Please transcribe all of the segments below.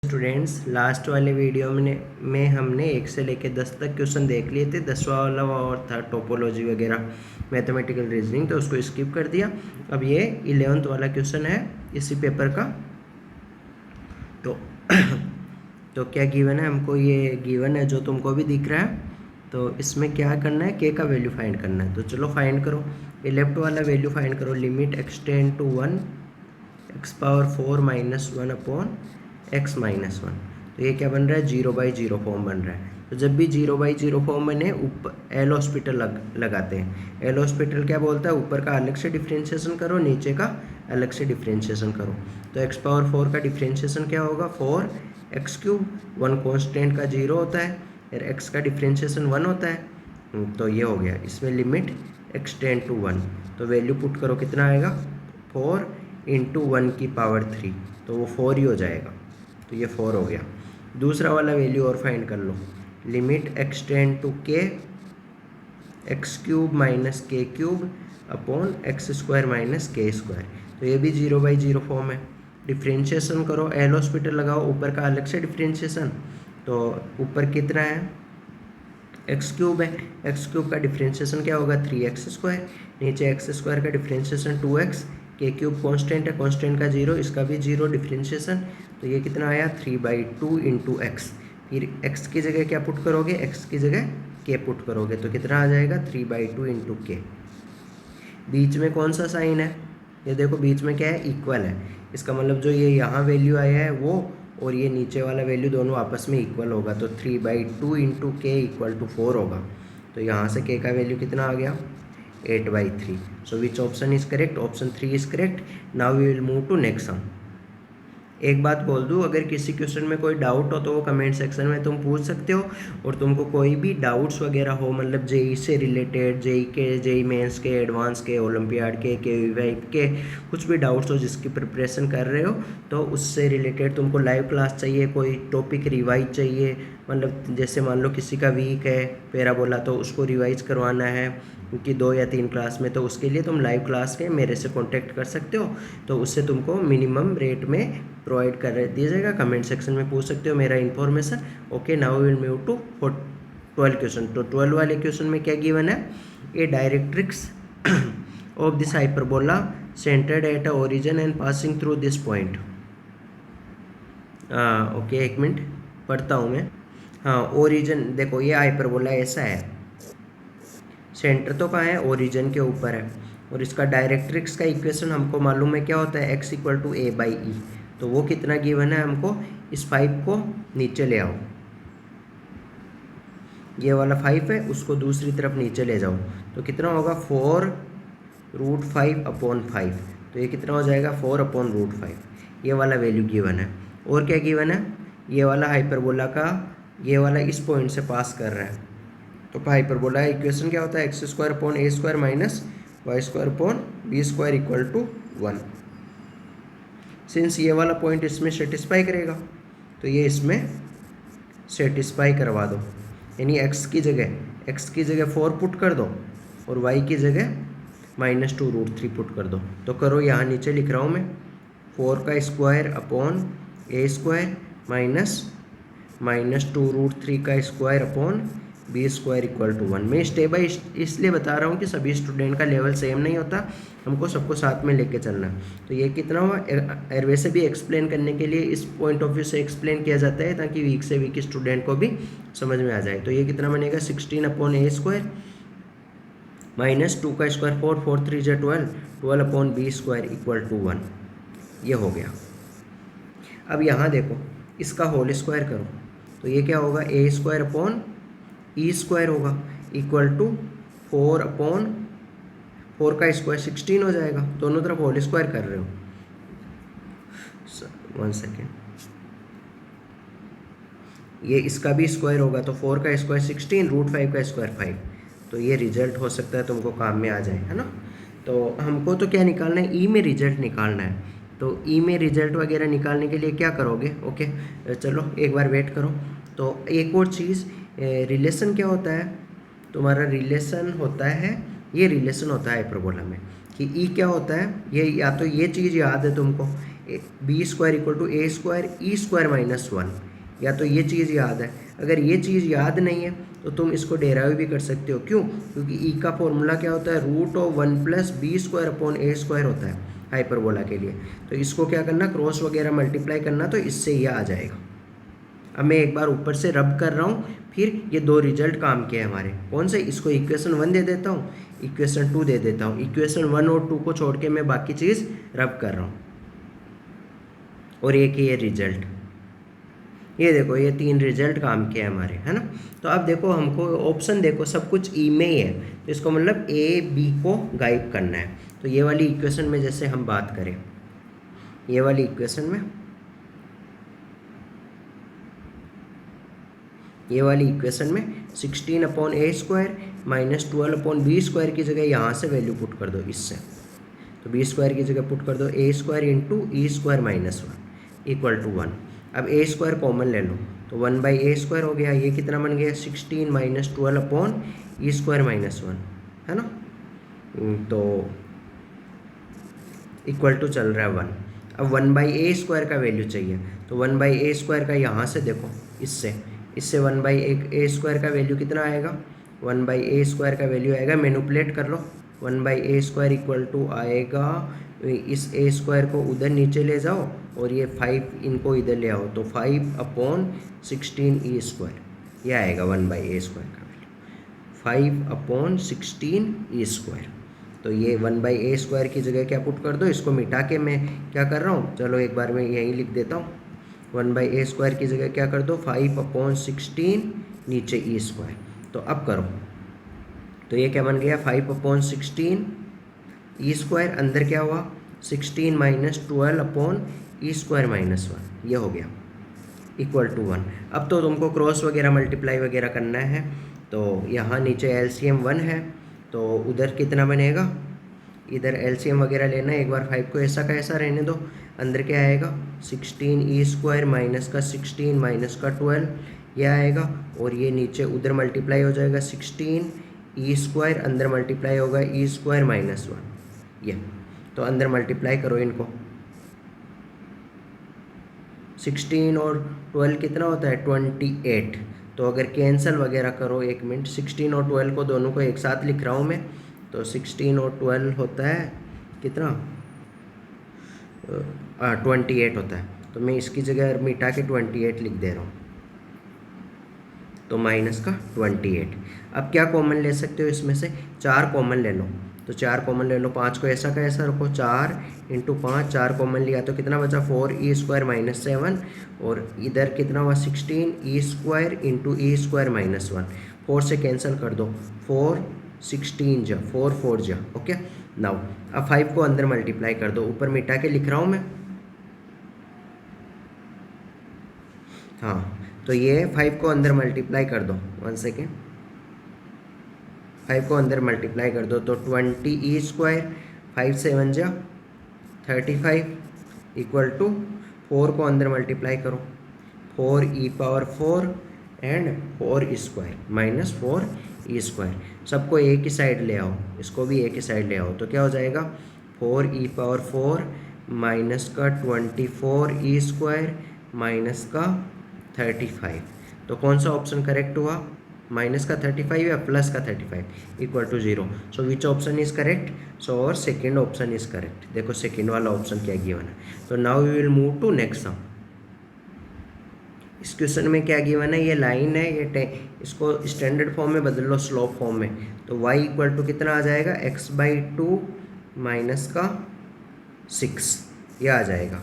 Students, last वाले video में हमने 1 से लेकर 10 तक क्वेश्चन देख लिए थे। 10वां वाला और था टोपोलॉजी वगैरह, मैथमेटिकल रीजनिंग, तो उसको स्किप कर दिया। अब ये 11th वाला क्वेश्चन है इसी पेपर का। तो क्या गिवन है हमको? ये गिवन है जो तुमको भी दिख रहा है। तो इसमें क्या करना है, के का वैल्यू फाइंड करना है। तो चलो फाइंड करो। ये लेफ्ट वाला वैल्यू फाइंड करो। Limit extend to 1 x⁴ - 1 upon x - 1। तो ये क्या बन रहा है? 0/0 फॉर्म बन रहा है। तो जब भी 0/0 फॉर्म बने, ऊपर एल हॉस्पिटल लगाते हैं। एल हॉस्पिटल क्या बोलता है? ऊपर का अलग से डिफ्रेंशिएशन करो, नीचे का अलग से डिफ्रेंशिएशन करो। तो x⁴ का डिफ्रेंशिएशन क्या होगा? 4x³। 1 कॉन्स्टेंट का 0 होता है और x का डिफ्रेंशिएशन 1 होता है। तो ये हो गया। इसमें लिमिट एक्सटेंड टू 1, तो वैल्यू पुट करो, कितना आएगा? 4 × 1 की पावर 3, तो वो 4 ही हो जाएगा। तो ये 4 हो गया। दूसरा वाला वैल्यू और फाइंड कर लो। Limit extend to k x³ - k³ upon x² - k²। तो ये भी 0/0 फॉर्म है। डिफ्रेंशिएशन करो, एल हॉस्पिटल लगाओ, ऊपर का अलग से डिफ्रेंशिएशन। तो ऊपर कितना है? x³ है। x³ का डिफ्रेंशिएशन क्या होगा? 3x²। नीचे x² का डिफ्रेंशिएशन 2x। k³ कांस्टेंट है, कांस्टेंट का 0, इसका भी 0 डिफ्रेंशिएशन। तो ये कितना आया? 3/2 × x। फिर x की जगह क्या पुट करोगे? x की जगह k पुट करोगे, तो कितना आ जाएगा? 3/2 × k। बीच में कौन सा साइन है? ये देखो, बीच में क्या है? इक्वल है। इसका मतलब जो ये यहाँ वैल्यू आया है वो और ये नीचे वाला वैल्यू दोनों आपस में इक्वल होगा। तो 3/2 × k = 4 होगा। तो यहाँ से k का वैल्यू कितना आ गया? 8/3। So which option is correct? Option 3 is correct. Now we will move to next sum. एक बात बोल दूँ, अगर किसी क्वेश्चन में कोई डाउट हो तो वो कमेंट सेक्शन में तुम पूछ सकते हो। और तुमको कोई भी डाउट्स वगैरह हो, मतलब जेई से रिलेटेड, जेई मेंस के, एडवांस के, ओलंपियाड के वाइप के, कुछ भी डाउट्स हो जिसकी प्रिपरेशन कर रहे हो, तो उससे रिलेटेड तुमको लाइव क्लास चाहिए, कोई टॉपिक रिवाइज चाहिए, मतलब जैसे मान लो किसी का वीक है पैराबोला, तो उसको रिवाइज करवाना है कि 2 या 3 क्लास में, तो उसके लिए तुम लाइव क्लास के मेरे से कांटेक्ट कर सकते हो। तो उससे तुमको मिनिमम रेट में प्रोवाइड कर दिया जाएगा। कमेंट सेक्शन में पूछ सकते हो मेरा information. Okay, now we will move to 12 question. तो 12 वाले क्वेश्चन में क्या गिवन है? A directrix of this hyperbola centred at a origin and passing through this point. Okay, एक मिनट पढ़ता हूँ मैं। हाँ, ओरिजिन देखो, ये हाइपरबोला ऐसा है, सेंटर तो कहाँ है? ओरिजिन के ऊपर है। और इसका डायरेक्ट्रिक्स का इक्वेशन हमको मालूम है, क्या होता है? x = a/e। तो वो कितना गिवन है हमको? इस 5 को नीचे ले आओ, ये वाला 5 है, उसको दूसरी तरफ नीचे ले जाओ, तो कितना होगा? 4√5/5। तो ये कितना हो जाएगा? 4/√5। ये वाला वैल्यू गिवन है। और क्या गिवन है? ये वाला हाइपरबोला का ये वाला इस पॉइंट से पास कर रहा है। तो हाइपरबोला का इक्वेशन क्या होता है? x² / a² - y² = b² = 1। Since ये वाला पॉइंट इसमें सेटिस्फाई करेगा, तो ये इसमें सेटिस्फाई करवा दो। यानी x की जगह 4 पुट कर दो और y की जगह -2√3 पुट कर दो। तो करो, यहाँ नीचे लिख रहा हूँ मैं, 4² - -2√3² b² = 1। मैं स्टेप बाई इसलिए बता रहा हूँ कि सभी स्टूडेंट का लेवल सेम नहीं होता, हमको सबको साथ में लेके चलना है। तो ये कितना हुआ? और वैसे भी एक्सप्लेन करने के लिए इस पॉइंट ऑफ व्यू से एक्सप्लेन किया जाता है ताकि वीक से वीक स्टूडेंट को भी समझ में आ जाए। तो ये कितना बनेगा? 16/a² - 2² 4, 4 3 = 12, 12/b² = 1। ये हो गया। अब यहाँ देखो, इसका होल स्क्वायर करो, तो ये क्या होगा? a² e² होगा, इक्वल टू 4/4 का स्क्वायर 16 हो जाएगा। दोनों तरफ होल स्क्वायर कर रहे हो। 1 सेकेंड, ये इसका भी स्क्वायर होगा, तो 4 का स्क्वायर 16, √5 का स्क्वायर 5। तो ये रिजल्ट हो सकता है तुमको काम में आ जाए, है ना? तो हमको तो क्या निकालना है? ई में रिजल्ट निकालना है। तो ई में रिजल्ट वगैरह निकालने के लिए क्या करोगे? ओके, चलो एक बार वेट करो। तो एक और चीज़, रिलेशन क्या होता है तुम्हारा? रिलेशन होता है, ये रिलेशन होता है हाइपरबोला में कि ई क्या होता है? ये या तो ये चीज़ याद है तुमको, B square equal to A square E square minus 1, या तो ये चीज़ याद है। अगर ये चीज़ याद नहीं है तो तुम इसको डेराइव भी कर सकते हो। क्यों? क्योंकि ई का फॉर्मूला क्या होता है, root of 1 plus B square upon A square होता है हाइपरबोला के लिए। तो इसको क्या करना, क्रॉस वगैरह मल्टीप्लाई करना, तो इससे ये आ जाएगा। अब मैं एक बार ऊपर से रब कर रहा हूँ, फिर ये दो रिजल्ट काम के हमारे कौन से, इसको इक्वेशन 1 दे देता हूँ, इक्वेशन 2 दे देता हूँ। इक्वेशन 1 और 2 को छोड़ के मैं बाकी चीज़ रब कर रहा हूँ, और एक ही ये रिजल्ट, ये देखो ये 3 रिजल्ट काम के हमारे, है ना। तो अब देखो हमको ऑप्शन देखो सब कुछ ई में ही है, तो इसको मतलब ए बी को गायब करना है। तो ये वाली इक्वेशन में जैसे हम बात करें, ये वाली इक्वेशन में, ये वाली इक्वेशन में 16 अपॉन ए square minus 12 upon B square की जगह यहाँ से वैल्यू पुट कर दो इससे, तो बी स्क्वायर की जगह पुट कर दो a square into e square minus 1 equal to 1। अब ए स्क्वायर कॉमन ले लो, तो 1 बाई ए स्क्वायर हो गया, ये कितना बन गया 16 माइनस 12 अपॉन ई स्क्वायर माइनस 1, है ना। तो इक्वल टू चल रहा है 1। अब 1 बाई ए स्क्वायर का वैल्यू चाहिए, तो 1 बाई ए स्क्वायर का यहाँ से देखो, इससे 1 बाई ए स्क्वायर का वैल्यू कितना आएगा, 1 बाई ए स्क्वायर का वैल्यू आएगा, मैनिपुलेट कर लो, 1 by A square equal to आएगा, इस ए स्क्वायर को उधर नीचे ले जाओ और ये 5 इनको इधर ले आओ, तो 5 अपॉन 16 ई स्क्वायर, ये आएगा 1 बाई ए स्क्वायर का वैल्यू, 5 अपॉन 16 ई स्क्वायर। तो ये 1 बाई ए स्क्वायर की जगह क्या पुट कर दो, इसको मिटा के मैं क्या कर रहा हूँ, चलो एक बार मैं यहीं लिख देता हूँ, 1 बाई ए स्क्वायर की जगह क्या कर दो 5 अपॉन 16 नीचे ई स्क्वायर। तो अब करो, तो ये क्या बन गया 5 अपॉन 16 ई स्क्वायर, अंदर क्या हुआ 16 माइनस 12 अपॉन ई स्क्वायर माइनस 1, ये हो गया इक्वल टू 1। अब तो तुमको क्रॉस वगैरह मल्टीप्लाई वगैरह करना है, तो यहाँ नीचे एलसीएम 1 है, तो उधर कितना बनेगा, इधर एलसीएम वगैरह लेना है। एक बार 5 को ऐसा का ऐसा रहने दो, अंदर क्या आएगा 16 ई स्क्वायर माइनस का 16 माइनस का 12, यह आएगा, और ये नीचे उधर मल्टीप्लाई हो जाएगा 16 ई स्क्वायर, अंदर मल्टीप्लाई होगा ई स्क्वायर माइनस 1, ये। तो अंदर मल्टीप्लाई करो इनको, 16 और 12 कितना होता है 28। तो अगर कैंसिल वगैरह करो, एक मिनट, 16 और 12 को दोनों को एक साथ लिख रहा हूँ मैं, तो 16 और 12 होता है कितना 28 होता है, तो मैं इसकी जगह मिटा के 28 लिख दे रहा हूँ, तो माइनस का 28। अब क्या कॉमन ले सकते हो इसमें से, 4 कॉमन ले लो, तो 4 कॉमन ले लो, 5 को ऐसा का ऐसा रखो, 4 इंटू 5, 4 कॉमन लिया तो कितना बचा 4 ई स्क्वायर माइनस 7, और इधर कितना हुआ 16 E square into e square minus 1, 4 से कैंसिल कर दो, 4 16 जा 4 4 जा, ओके। नाउ अब 5 को अंदर मल्टीप्लाई कर दो, ऊपर मिटा के लिख रहा हूँ मैं, हाँ। तो ये 5 को अंदर मल्टीप्लाई कर दो, 1 सेकेंड, 5 को अंदर मल्टीप्लाई कर दो, तो 20 ई स्क्वायर 5 7 जा 35 इक्वल टू 4 को अंदर मल्टीप्लाई करो, 4 e power 4 and 4 square minus 4 e square, सबको एक ही साइड ले आओ, इसको भी एक ही साइड ले आओ, तो क्या हो जाएगा 4 ई पावर 4 माइनस का 24 ई स्क्वायर माइनस का 35। तो कौन सा ऑप्शन करेक्ट हुआ, माइनस का 35 या प्लस का 35 equal to 0। So which option is correct, so और सेकेंड ऑप्शन इज करेक्ट। देखो सेकेंड वाला ऑप्शन क्या गिवन है। तो now we will move to next sum. इस क्वेश्चन में क्या गिवन है, ये लाइन है, ये इसको स्टैंडर्ड फॉर्म में बदल लो स्लोप फॉर्म में, तो y इक्वल टू कितना आ जाएगा x/2 माइनस का 6, ये आ जाएगा।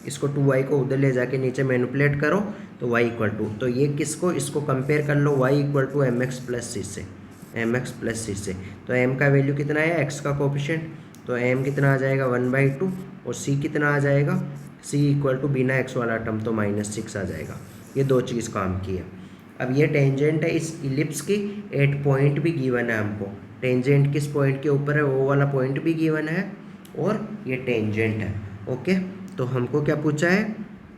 इसको 2y को उधर ले जाके नीचे मैनिपुलेट करो, तो y इक्वल टू, तो ये किसको, इसको कंपेयर कर लो y equal to mx plus c से, mx प्लस c से। तो m का वैल्यू कितना है, x का कोफिशिएंट, तो m कितना आ जाएगा 1/2, और c कितना आ जाएगा, c इक्वल टू बिना x वाला टर्म तो -6 आ जाएगा। ये दो चीज़ काम की है। अब ये टेंजेंट है इस इलिप्स की, 8 पॉइंट भी गिवन है हमको, टेंजेंट किस पॉइंट के ऊपर है वो वाला पॉइंट भी गिवन है, और ये टेंजेंट है, ओके। तो हमको क्या पूछा है,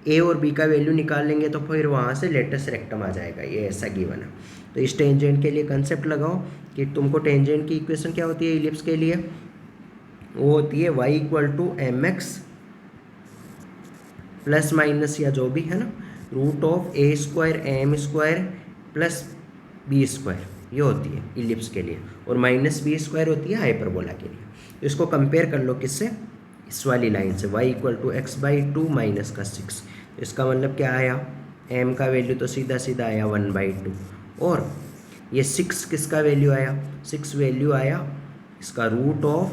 ए और बी का वैल्यू निकाल लेंगे तो फिर वहाँ से लेटेस्ट रेक्टम आ जाएगा, ये ऐसा गिवन है। तो इस टेंजेंट के लिए कंसेप्ट लगाओ कि तुमको टेंजेंट की इक्वेशन क्या होती है इलिप्स के लिए, वो होती है y equal to mx plus minus या जो भी है ना, root of A square M square plus B square ये होती है इलिप्स के लिए, और माइनस बी स्क्वायर होती है हाइपरबोला के लिए। तो इसको कंपेयर कर लो किससे, इस वाली लाइन से, y equal to x/2 minus का 6। तो इसका मतलब क्या आया, m का वैल्यू तो सीधा सीधा आया 1/2, और ये 6 किसका वैल्यू आया, 6 वैल्यू आया इसका root of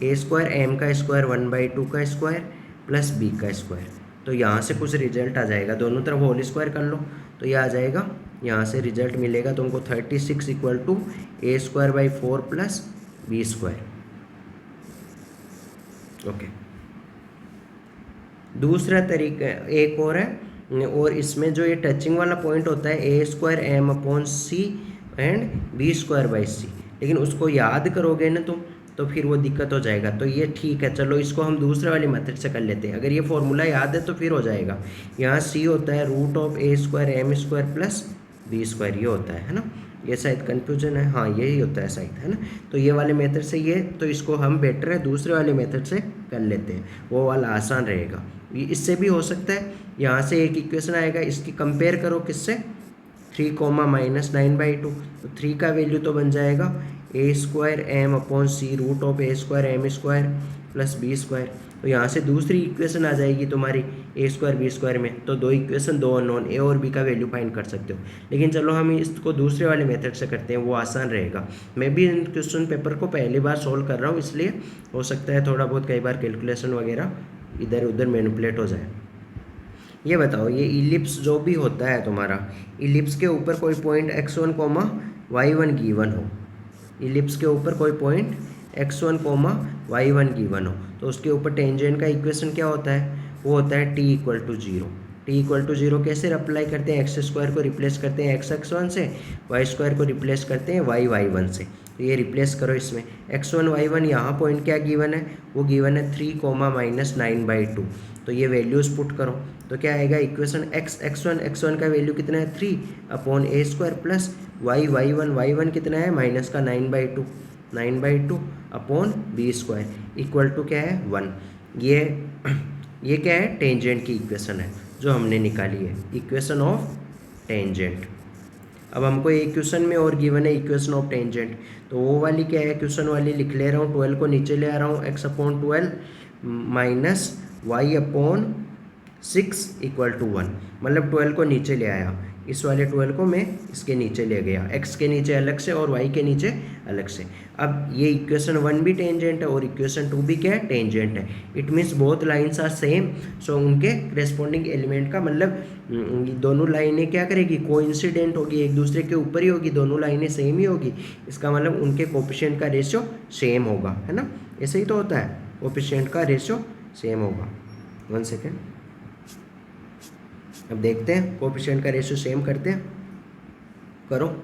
A square M का स्क्वायर 1/2 का स्क्वायर प्लस बी का स्क्वायर। तो यहाँ से कुछ रिजल्ट आ जाएगा, दोनों तरफ होल स्क्वायर कर लो तो ये आ जाएगा, यहाँ से रिजल्ट मिलेगा तुमको 36 equal to A square by 4 plus B square. Okay, दूसरा तरीका एक और है, और इसमें जो ये टचिंग वाला पॉइंट होता है a square m upon c and b square by c, लेकिन उसको याद करोगे ना तुम तो फिर वो दिक्कत हो जाएगा। तो ये ठीक है, चलो इसको हम दूसरे वाली मेथड से कर लेते हैं। अगर ये फॉर्मूला याद है तो फिर हो जाएगा। यहाँ सी होता है root of A square M square plus B square, ये होता है ना, ये शायद कन्फ्यूजन है, हाँ यही होता है शायद, है ना। तो ये वाले मेथड से ये, तो इसको हम बेटर है दूसरे वाले मेथड से कर लेते हैं, वो वाला आसान रहेगा। ये इससे भी हो सकता है, यहाँ से एक इक्वेशन आएगा, इसकी कंपेयर करो किससे, 3, -9/2, तो 3 का वैल्यू तो बन जाएगा a square m upon c root of A square M square plus B square. तो यहाँ से दूसरी इक्वेशन आ जाएगी तुम्हारी ए स्क्वायर बी स्क्वायर में, तो दो इक्वेशन, दो अननोन, ए और बी का वैल्यू फाइंड कर सकते हो। लेकिन चलो हम इसको दूसरे वाले मेथड से करते हैं, वो आसान रहेगा। मैं भी इन क्वेश्चन पेपर को पहली बार सोल्व कर रहा हूँ, इसलिए हो सकता है थोड़ा बहुत कई बार कैलकुलेशन वगैरह इधर उधर मैनिपुलेट हो जाए। ये बताओ, ये इलिप्स जो भी होता है तुम्हारा, इलिप्स के ऊपर कोई पॉइंट x1, y1 गिवन हो, इलिप्स के ऊपर कोई पॉइंट x1, y1 गिवन हो, तो उसके ऊपर टेंजेंट का इक्वेशन क्या होता है, वो होता है t equal to 0। T equal to 0 कैसे अप्लाई करते हैं, एक्स स्क्वायर को रिप्लेस करते हैं x1 से, वाई स्क्वायर को रिप्लेस करते हैं y1 से। तो ये रिप्लेस करो इसमें, x1 y1 यहाँ पॉइंट क्या गिवन है, वो गिवन है 3, -9/2। तो ये वैल्यूज़ पुट करो तो क्या आएगा, इक्वेशन x1 का वैल्यू कितना है 3 अपॉन ए स्क्वायर प्लस y1 कितना है माइनस का 9/2 upon B square equal to क्या है 1। ये क्या है, टेंजेंट की इक्वेशन है जो हमने निकाली है, इक्वेशन ऑफ टेंजेंट। अब हमको एक क्वेश्चन में और गिवन है इक्वेशन ऑफ टेंजेंट, तो वो वाली क्या है, क्वेश्चन वाली लिख ले रहा हूँ, 12 को नीचे ले आ रहा हूँ, x/12 minus y/6 equal to 1, मतलब 12 को नीचे ले आया, इस वाले 12 को मैं इसके नीचे ले गया, x के नीचे अलग से और y के नीचे अलग से। अब ये इक्वेशन 1 भी टेंजेंट है और इक्वेशन 2 भी क्या है, टेंजेंट है। It means both lines are same, so उनके करेस्पॉन्डिंग एलिमेंट का मतलब दोनों लाइनें क्या करेगी, कोइंसिडेंट होगी, एक दूसरे के ऊपर ही होगी, दोनों लाइनें सेम ही होगी, इसका मतलब उनके कोएफिशिएंट का रेशियो सेम होगा, है ना। ऐसे ही तो होता है, कोएफिशिएंट का रेशियो सेम होगा। 1 सेकेंड, अब देखते हैं कोएफिशिएंट का रेशियो सेम करते हैं, करो।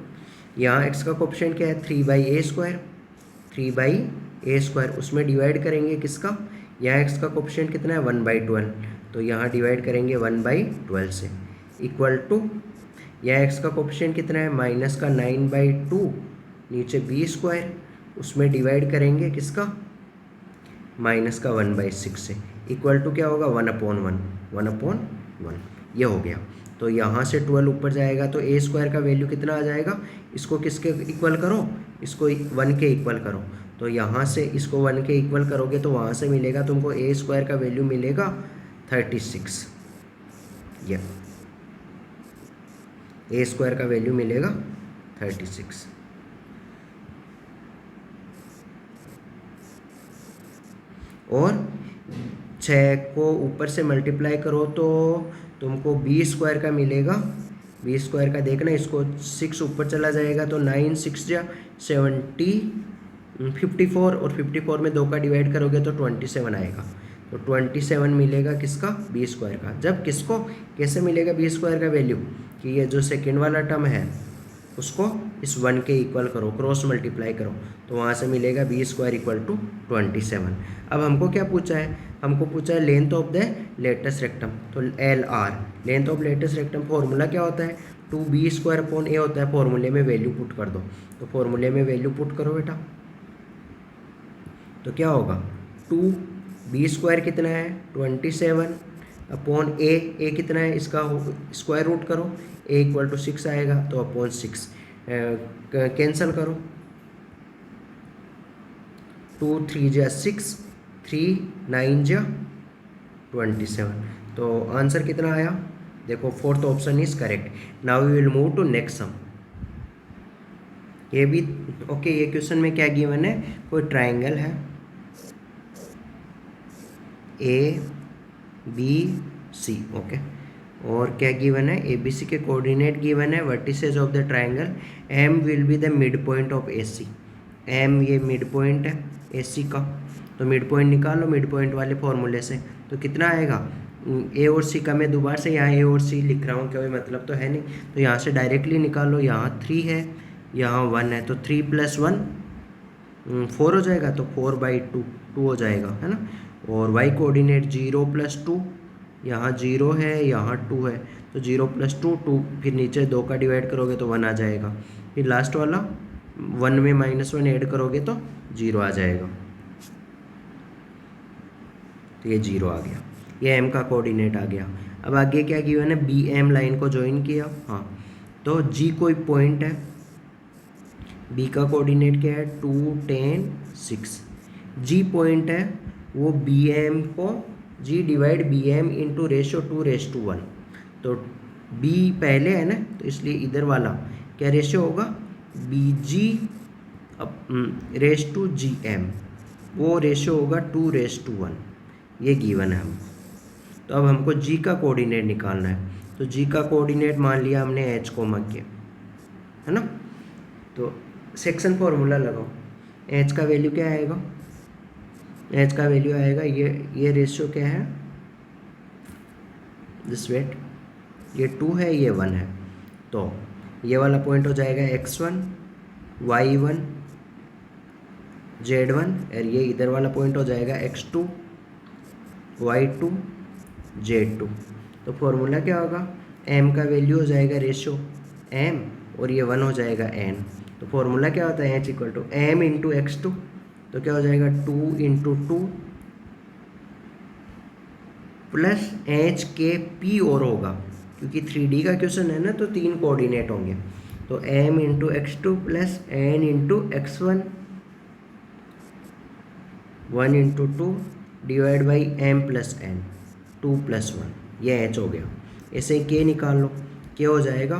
यहाँ x का कोएफिशिएंट क्या है, 3/a², उसमें डिवाइड करेंगे किसका, यहाँ x का कोएफिशिएंट कितना है 1/12, तो यहाँ डिवाइड करेंगे 1/12 से, इक्वल टू यहाँ x का कोएफिशिएंट कितना है माइनस का 9/2, नीचे b², उसमें डिवाइड करेंगे किसका, माइनस का 1/6 से, इक्वल टू क्या होगा 1/1, ये हो गया। तो यहाँ से 12 ऊपर जाएगा तो a² का वैल्यू कितना आ जाएगा, इसको किसके इक्वल करो, इसको 1 के इक्वल करो, तो यहाँ से इसको 1 के इक्वल करोगे तो वहाँ से मिलेगा तुमको a² का वैल्यू मिलेगा 36, ये a² का वैल्यू मिलेगा 36। और 6 को ऊपर से मल्टीप्लाई करो तो तुमको b² का मिलेगा, b² का देखना, इसको 6 ऊपर चला जाएगा तो 9 6 जा 70 54, और 54 में 2 का डिवाइड करोगे तो 27 आएगा, तो 27 मिलेगा किसका, b² का। जब किसको कैसे मिलेगा b² का वैल्यू, कि ये जो सेकेंड वाला टर्म है उसको इस 1 के इक्वल करो, क्रॉस मल्टीप्लाई करो, तो वहाँ से मिलेगा b² इक्वल टू 27। अब हमको क्या पूछा है, हमको पूछा है length of the latus rectum, तो LR, length of latus rectum, formula क्या होता है 2b² अपॉन a होता है, फॉर्मूले में वैल्यू पुट कर दो, तो फॉर्मूले में वैल्यू पुट करो बेटा, तो क्या होगा 2b² कितना है 27 अपॉन ए कितना है इसका स्क्वायर रूट करो, ए इक्वल टू 6 आएगा, तो अपॉन 6 कैंसिल करो, 2 3 जा 6, 3 9 जा 27, तो आंसर कितना आया देखो, fourth option is correct. Now we will move to next sum. ये भी ओके, ये क्वेश्चन में क्या गिवन है, कोई ट्राइंगल है ए बी सी, ओके, और क्या गिवन है, ए बी सी के कोऑर्डिनेट गिवन है, vertices of the triangle, M will be the mid point of A C, M ये मिड पॉइंट है ए सी का, तो मिड पॉइंट निकालो मिड पॉइंट वाले फॉर्मूले से, तो कितना आएगा, ए और सी का मैं दोबारा से यहाँ ए और सी लिख रहा हूँ, कोई मतलब तो है नहीं, तो यहाँ से डायरेक्टली निकालो, यहाँ 3 है यहाँ 1 है, तो 3 + 1 4 हो जाएगा, तो 4/2 2 हो जाएगा, है ना। और y कोऑर्डिनेट 0 + 2, यहाँ 0 है यहाँ 2 है, तो 0 + 2 2, फिर नीचे 2 का डिवाइड करोगे तो 1 आ जाएगा, फिर लास्ट वाला 1 में -1 ऐड करोगे तो 0 आ जाएगा, तो ये 0 आ गया, ये m का कोऑर्डिनेट आ गया। अब आगे क्या गिवन है, बी एम लाइन को ज्वाइन किया, हाँ, तो g कोई पॉइंट है, b का कोऑर्डिनेट क्या है 2 10 6, g पॉइंट है, वो बी एम को g divide B M into ratio 2:1, तो b पहले है ना, तो इसलिए इधर वाला क्या रेशियो होगा, B G ratio G M, वो रेशियो होगा 2:1, ये गिवन है हमको। तो अब हमको g का कोऑर्डिनेट निकालना है, तो g का कोऑर्डिनेट मान लिया हमने h को के, है ना, तो सेक्शन फॉर्मूला लगाओ, h का वैल्यू क्या आएगा, h का वैल्यू आएगा ये रेशियो क्या है, दिस वेट, ये 2 है ये 1 है, तो ये वाला पॉइंट हो जाएगा x1 y1 z1, और ये इधर वाला पॉइंट हो जाएगा x2 y2 z2। तो फॉर्मूला क्या होगा, m का वैल्यू हो जाएगा रेशियो m, और ये 1 हो जाएगा n, तो फॉर्मूला क्या होता है h = m × x2, तो क्या हो जाएगा 2 × 2 प्लस h के p और होगा, क्योंकि 3D का क्वेश्चन है ना, तो 3 कोऑर्डिनेट होंगे, तो m × x2 plus n × x1 1 × 2 divide by m + n 2 + 1, ये h हो गया। ऐसे ही k निकाल लो, k हो जाएगा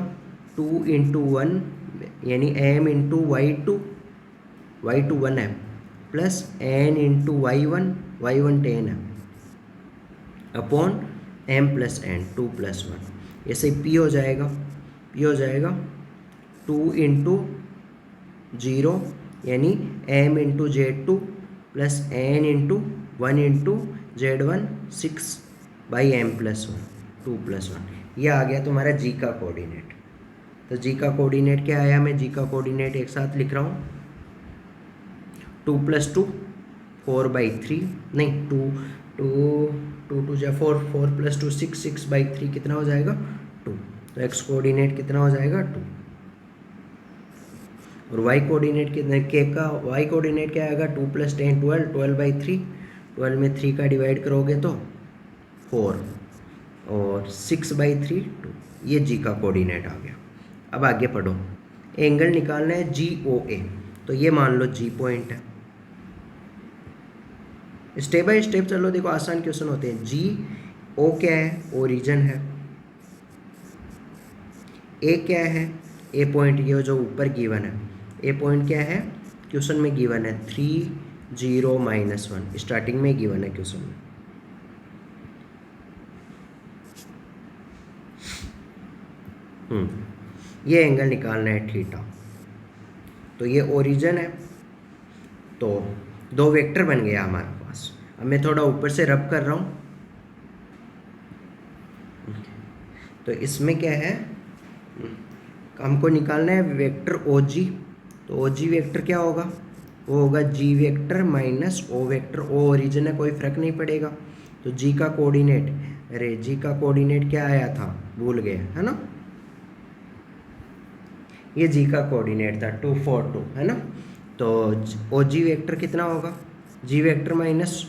2 × 1 यानी m × y2 1 है, प्लस n × y1 10 है, अपॉन m + n 2 + 1, ऐसे p हो जाएगा 2 × 0 यानी m × z2 plus n × 1 × z1 6/m + 1 2 + 1, यह आ गया तुम्हारा g का कोऑर्डिनेट। तो g का कोऑर्डिनेट क्या आया, मैं g का कोऑर्डिनेट एक साथ लिख रहा हूँ, 2 + 2 4/3, नहीं 2 2 जा 4 4 + 2 6 6/3 कितना हो जाएगा 2, तो x कोऑर्डिनेट कितना हो जाएगा 2, और y कोऑर्डिनेट कितना, k का y कोऑर्डिनेट क्या आएगा 2 + 10 12 12/3, 12 में 3 का डिवाइड करोगे तो 4, और 6/3 2, ये g का कोऑर्डिनेट आ गया। अब आगे पढ़ो, एंगल निकालना है GOA, तो ये मान लो g पॉइंट है, स्टेप बाय स्टेप चलो, देखो आसान क्वेश्चन होते हैं। GO क्या है, ओरिजिन है, A क्या है, A पॉइंट ये जो ऊपर गिवन है, A पॉइंट क्या है क्वेश्चन में गिवन है 3 0 -1, स्टार्टिंग में गिवन है क्वेश्चन में। ये एंगल निकालना है थीटा, तो ये ओरिजिन है, तो 2 वेक्टर बन गया हमारे पास। अब मैं थोड़ा ऊपर से रब कर रहा हूँ, तो इसमें क्या है, हमको निकालना है वेक्टर OG, तो OG वेक्टर क्या होगा, वो होगा G vector minus O vector, O origin है कोई फर्क नहीं पड़ेगा, तो G का कोऑर्डिनेट, अरे G का कोऑर्डिनेट क्या आया था भूल गए, है ना, ये G का कोऑर्डिनेट था 2 4 2, है ना, तो OG वेक्टर कितना होगा, G vector minus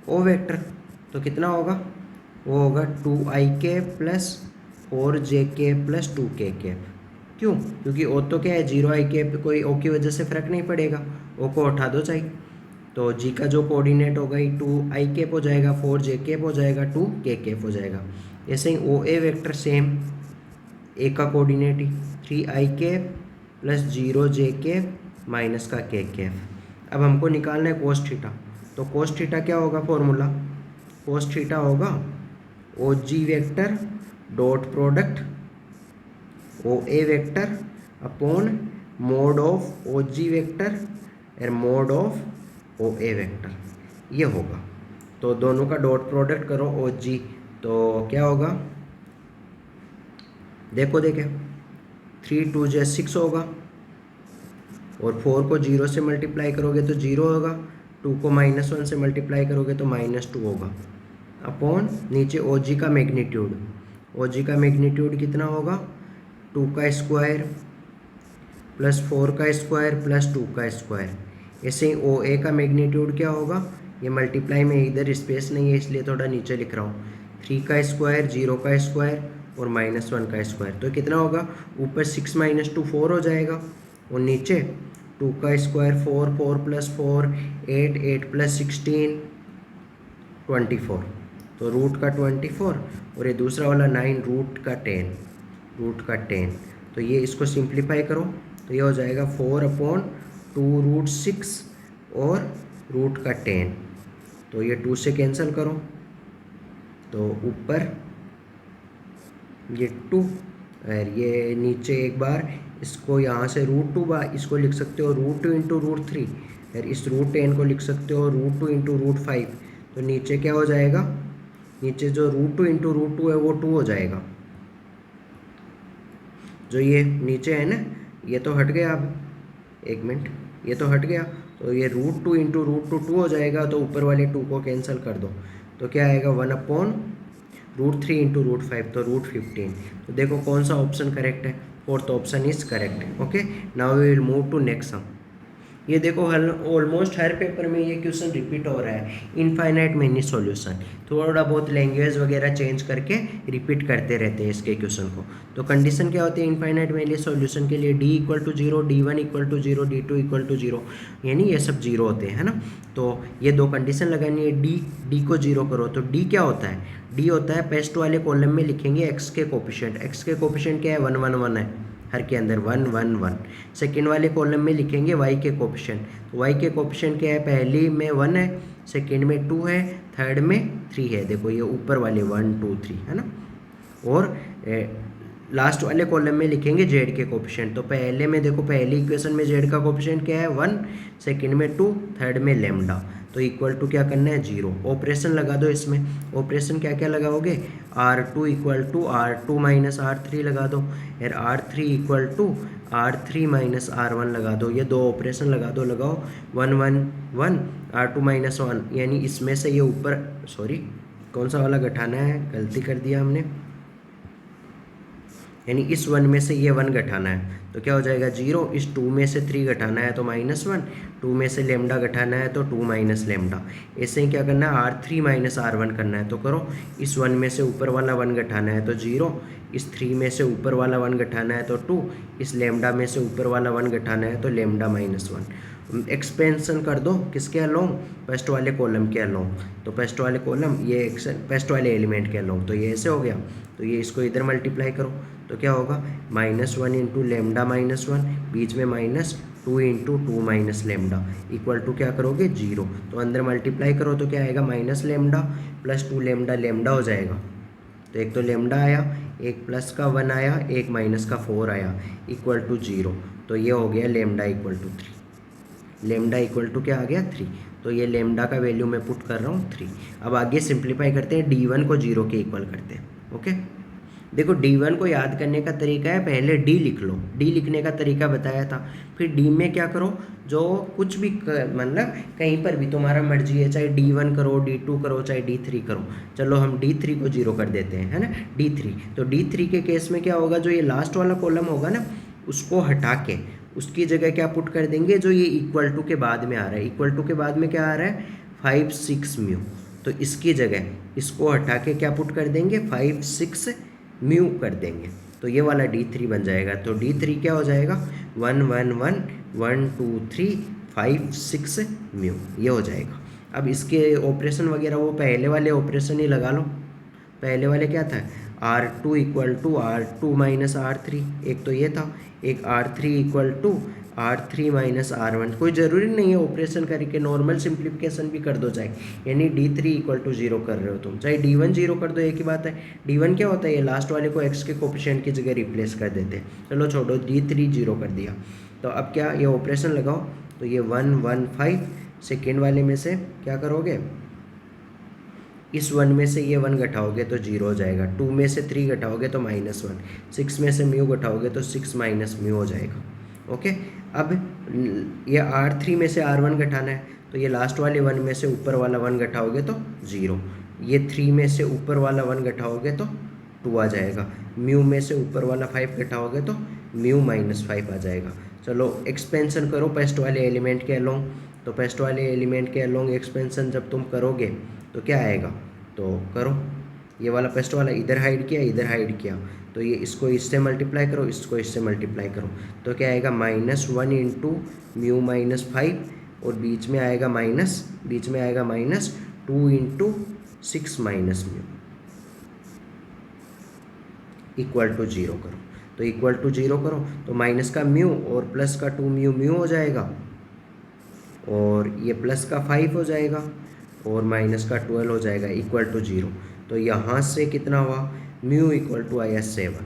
O vector, तो कितना होगा वो होगा 2ik plus 4jk plus 2kk। क्यों? क्योंकि ओ तो क्या है, 0ik कोई ओ की वजह से फ़र्क नहीं पड़ेगा, ओ को उठा दो चाहिए। तो जी का जो कोऑर्डिनेट होगा ये 2ik हो जाएगा, 4jk हो जाएगा, 2kk हो जाएगा। ऐसे ही ओ ए वेक्टर सेम, ए का कोऑर्डिनेट ही 3ik प्लस 0jk माइनस का kk। अब हमको निकालना है कोस थीटा। तो कोस थीटा क्या होगा फॉर्मूला? कोस थीटा होगा O G vector dot product O A vector upon mod of O G vector और mod of O A vector, ये होगा। तो दोनों का डॉट प्रोडक्ट करो ओ जी, तो क्या होगा देखो, 3 2 जा 6 होगा, और 4 को 0 से मल्टीप्लाई करोगे तो 0 होगा, 2 को -1 से मल्टीप्लाई करोगे तो -2 होगा, अपॉन नीचे ओ जी का मैग्नीट्यूड। ओ जी का मैग्नीट्यूड कितना होगा? 2 का स्क्वायर प्लस 4 का स्क्वायर प्लस 2 का स्क्वायर। ऐसे ही ओ ए का मैग्नीट्यूड क्या होगा? ये मल्टीप्लाई में इधर स्पेस नहीं है इसलिए थोड़ा नीचे लिख रहा हूँ, 3 का स्क्वायर, 0 का स्क्वायर और -1 का स्क्वायर। तो कितना होगा? ऊपर 6 - 2 4 हो जाएगा, और नीचे 2 का स्क्वायर 4, 4 प्लस 4 8, 8 प्लस 16 24। तो रूट का 24 और ये दूसरा वाला 9 रूट का 10। तो ये इसको सिंप्लीफाई करो तो ये हो जाएगा 4/2√6 और रूट का 10। तो ये 2 से कैंसिल करो, तो ऊपर ये 2 और ये नीचे एक बार इसको यहाँ से √2 बार इसको लिख सकते हो √2 × √3, और इस √10 को लिख सकते हो √2 × √5। तो नीचे क्या हो जाएगा? नीचे जो √2 × √2 है वो 2 हो जाएगा। जो ये नीचे है ना, ये तो हट गया। अब एक मिनट, ये तो हट गया, तो ये √2 × √2 2 हो जाएगा। तो ऊपर वाले 2 को कैंसिल कर दो, तो क्या आएगा? 1/√3 × √5, तो √15। तो देखो कौन सा ऑप्शन करेक्ट है? Fourth option is correct. Okay, now we will move to next sum. ये देखो ऑलमोस्ट हर पेपर में ये क्वेश्चन रिपीट हो रहा है, इनफाइनाइट मैनी सॉल्यूशन। थोड़ा बहुत लैंग्वेज वगैरह चेंज करके रिपीट करते रहते हैं इसके क्वेश्चन को। तो कंडीशन क्या होती है इनफाइनाइट मैनी सॉल्यूशन के लिए? d = 0, d1 = 0, d2 = 0, यानी ये सब 0 होते हैं, है ना। तो ये दो कंडीशन लगानी है, d को 0 करो। तो d क्या होता है? d होता है फर्स्ट वाले कॉलम में लिखेंगे x के कोफिशिएंट। x के कोफिशिएंट क्या है? 1 1 1 है, हर के अंदर 1 1 1। सेकेंड वाले कॉलम में लिखेंगे y के कोफिशिएंट। तो y के कोफिशिएंट क्या है? पहली में 1 है, सेकेंड में 2 है, थर्ड में 3 है। देखो ये ऊपर वाले 1 2 3 है ना। और लास्ट वाले कॉलम में लिखेंगे z के कोफिशिएंट। तो पहले में देखो, पहली इक्वेशन में z का कोफिशिएंट क्या है? 1, सेकेंड में 2, थर्ड में लैम्डा। तो इक्वल टू क्या करना है? 0। ऑपरेशन लगा दो इसमें। ऑपरेशन क्या क्या लगाओगे? R2 = R2 - R3 लगा दो, और R3 = R3 - R1 लगा दो। ये दो ऑपरेशन लगा दो, लगाओ 1 1 1 R2 - 1, यानी इसमें से ये ऊपर, सॉरी कौन सा वाला घटाना है, गलती कर दिया हमने, यानी इस 1 में से ये 1 घटाना है तो क्या हो जाएगा? 0। इस 2 में से 3 घटाना है तो -1, 2 में से लैम्डा घटाना है तो 2 - लैम्डा। ऐसे ही क्या करना है? R3 - R1 करना है तो करो। इस 1 में से ऊपर वाला 1 घटाना है तो 0, इस 3 में से ऊपर वाला 1 घटाना है तो 2, इस लैम्डा में से ऊपर वाला 1 घटाना है तो लैम्डा -1। एक्सपेंशन कर दो किसके अलोंग? फर्स्ट वाले कॉलम के अलोंग। तो फर्स्ट वाले कॉलम ये फर्स्ट वाले एलिमेंट के अलोंग, तो ये ऐसे हो गया। तो ये इसको इधर मल्टीप्लाई करो तो क्या होगा? -1 × लैम्डा -1, बीच में -2 × 2 - लैम्डा इक्वल टू क्या करोगे? 0। तो अंदर मल्टीप्लाई करो तो क्या आएगा? -लैम्डा प्लस 2 लैम्डा, लैम्डा हो जाएगा। तो एक तो लैम्डा आया, एक प्लस का 1 आया, एक माइनस का 4 आया, इक्वल टू 0। तो ये हो गया लैम्डा = 3। लैम्डा इक्वल टू क्या आ गया? 3। तो ये लैम्डा का वैल्यू मैं पुट कर रहा हूँ 3। अब आगे सिंप्लीफाई करते हैं, d1 को 0 के इक्वल करते हैं। ओके, देखो d1 को याद करने का तरीका है, पहले d लिख लो। d लिखने का तरीका बताया था। फिर d में क्या करो? जो कुछ भी मतलब कहीं पर भी तुम्हारा मर्जी है, चाहे d1 करो, d2 करो, चाहे d3 करो। चलो हम d3 को 0 कर देते हैं, है ना, d3। तो d3 के केस में क्या होगा? जो ये लास्ट वाला कॉलम होगा ना, उसको हटा के उसकी जगह क्या पुट कर देंगे? जो ये इक्वल टू के बाद में आ रहा है। इक्वल टू के बाद में क्या आ रहा है? 5 6 म्यू। तो इसकी जगह इसको हटा के क्या पुट कर देंगे 5 6 म्यू कर देंगे, तो ये वाला D3 बन जाएगा। तो D3 क्या हो जाएगा 1 1 1 1 2 3 5 6 म्यू, ये हो जाएगा। अब इसके ऑपरेशन वगैरह वो पहले वाले ऑपरेशन ही लगा लो। पहले वाले क्या था R2 equal to R2 minus R3, एक तो ये था, एक R3 equal to R3 minus R1। कोई ज़रूरी नहीं है ऑपरेशन करके, नॉर्मल सिंप्लीफिकेशन भी कर दो चाहे, यानी D3 इक्वल टू 0 कर रहे हो तुम, चाहे D1 0 कर दो, एक ही बात है। D1 क्या होता है, ये लास्ट वाले को x के कोफिशिएंट की जगह रिप्लेस कर देते हैं। चलो छोड़ो, D3 0 कर दिया। तो अब क्या ये ऑपरेशन लगाओ, तो ये 1 1 5, सेकेंड वाले में से क्या करोगे, इस 1 में से ये 1 घटाओगे तो 0 हो जाएगा, 2 में से 3 घटाओगे तो -1, 6 में से म्यू घटाओगे तो 6 माइनस म्यू हो जाएगा। ओके, अब ये R3 में से R1 घटाना है, तो ये लास्ट वाले 1 में से ऊपर वाला 1 घटाओगे तो 0, ये 3 में से ऊपर वाला 1 घटाओगे तो 2 आ जाएगा, म्यू में से ऊपर वाला 5 घटाओगे तो म्यू -5 आ जाएगा। चलो एक्सपेंशन करो फर्स्ट वाले एलिमेंट के अलोंग, तो फर्स्ट वाले एलिमेंट के अलोंग एक्सपेंशन जब तुम करोगे तो क्या आएगा, तो करो, ये वाला फर्स्ट वाला इधर हाइड किया, इधर हाइड किया, तो ये इसको इससे मल्टीप्लाई करो, इसको इससे मल्टीप्लाई करो, तो क्या आएगा -1 इंटू म्यू -5, और बीच में आएगा -2 into 6 minus mu equal to 0 करो। तो इक्वल टू 0 करो तो माइनस का म्यू और प्लस का 2 म्यू हो जाएगा, और ये प्लस का 5 हो जाएगा, और माइनस का 12 हो जाएगा, इक्वल टू 0। तो यहाँ से कितना हुआ, म्यू इक्वल टू आया 7,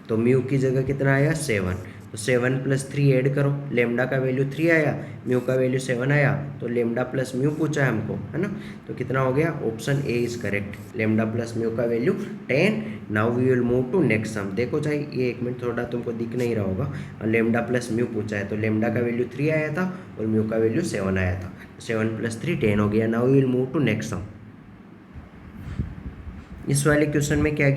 तो म्यू की जगह कितना आया 7, तो 7 + 3 ऐड करो, लेमडा का वैल्यू 3 आया, म्यू का वैल्यू 7 आया, तो लेमडा प्लस म्यू पूछा है हमको, है ना, तो कितना हो गया, option A is correct, lambda plus mu का value 10। Now we will move to next sum. देखो चाहे ये 1 मिनट थोड़ा तुमको दिख नहीं रहा होगा, लेमडा प्लस म्यू पूछा है, तो लेमडा का वैल्यू 3 आया था और म्यू का वैल्यू 7 आया था, 7 + 3 10 हो गया। Now we will move to next sum. इस वाले क्वेश्चन में क्या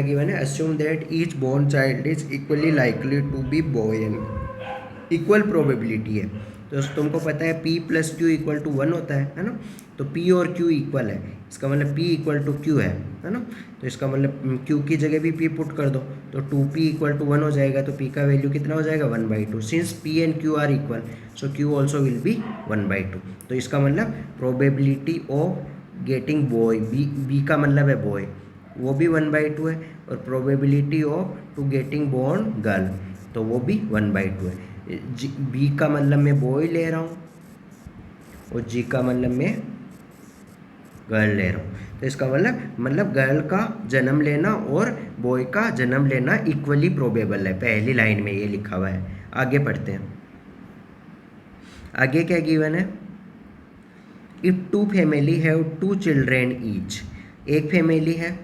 गिवन है, assume that each born child is equally likely to be boy and equal probability है। तो तुमको पता है P + Q = 1 होता है ना, तो P और Q इक्वल है, इसका मतलब P = Q है ना, तो इसका मतलब Q की जगह भी P पुट कर दो, तो 2P = 1 हो जाएगा, तो P का वैल्यू कितना हो जाएगा 1/2। Since P and Q are equal, so Q also will be 1/2। तो इसका मतलब probability of getting boy, B का मतलब है बॉय, वो भी 1/2 है, और probability of to getting born girl, तो वो भी 1/2 है। बी का मतलब मैं बॉय ले रहा हूँ और जी का मतलब मैं गर्ल ले रहा हूँ, तो इसका मतलब गर्ल का जन्म लेना और बॉय का जन्म लेना इक्वली प्रोबेबल है, पहली लाइन में ये लिखा हुआ है। आगे पढ़ते हैं, आगे क्या गिवन है, if 2 family have 2 children each, एक फैमिली है,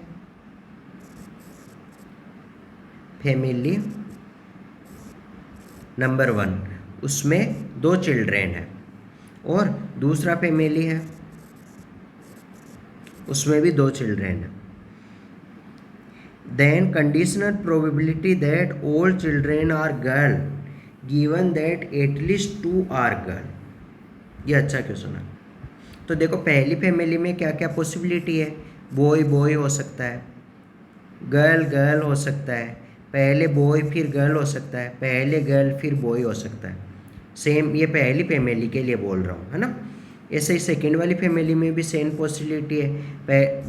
फैमिली नंबर 1, उसमें 2 चिल्ड्रेन है, और दूसरा फैमिली है, उसमें भी 2 चिल्ड्रेन है। Then conditional probability that all children are girl given that at least 2 are girl. ये अच्छा क्वेश्चन है। तो देखो पहली फैमिली में क्या क्या पॉसिबिलिटी है, बॉय बॉय हो सकता है, गर्ल गर्ल हो सकता है, पहले बॉय फिर गर्ल हो सकता है, पहले गर्ल फिर बॉय हो सकता है। सेम ये पहली फैमिली के लिए बोल रहा हूँ, है ना। ऐसे ही सेकेंड वाली फैमिली में भी सेम पॉसिबिलिटी है,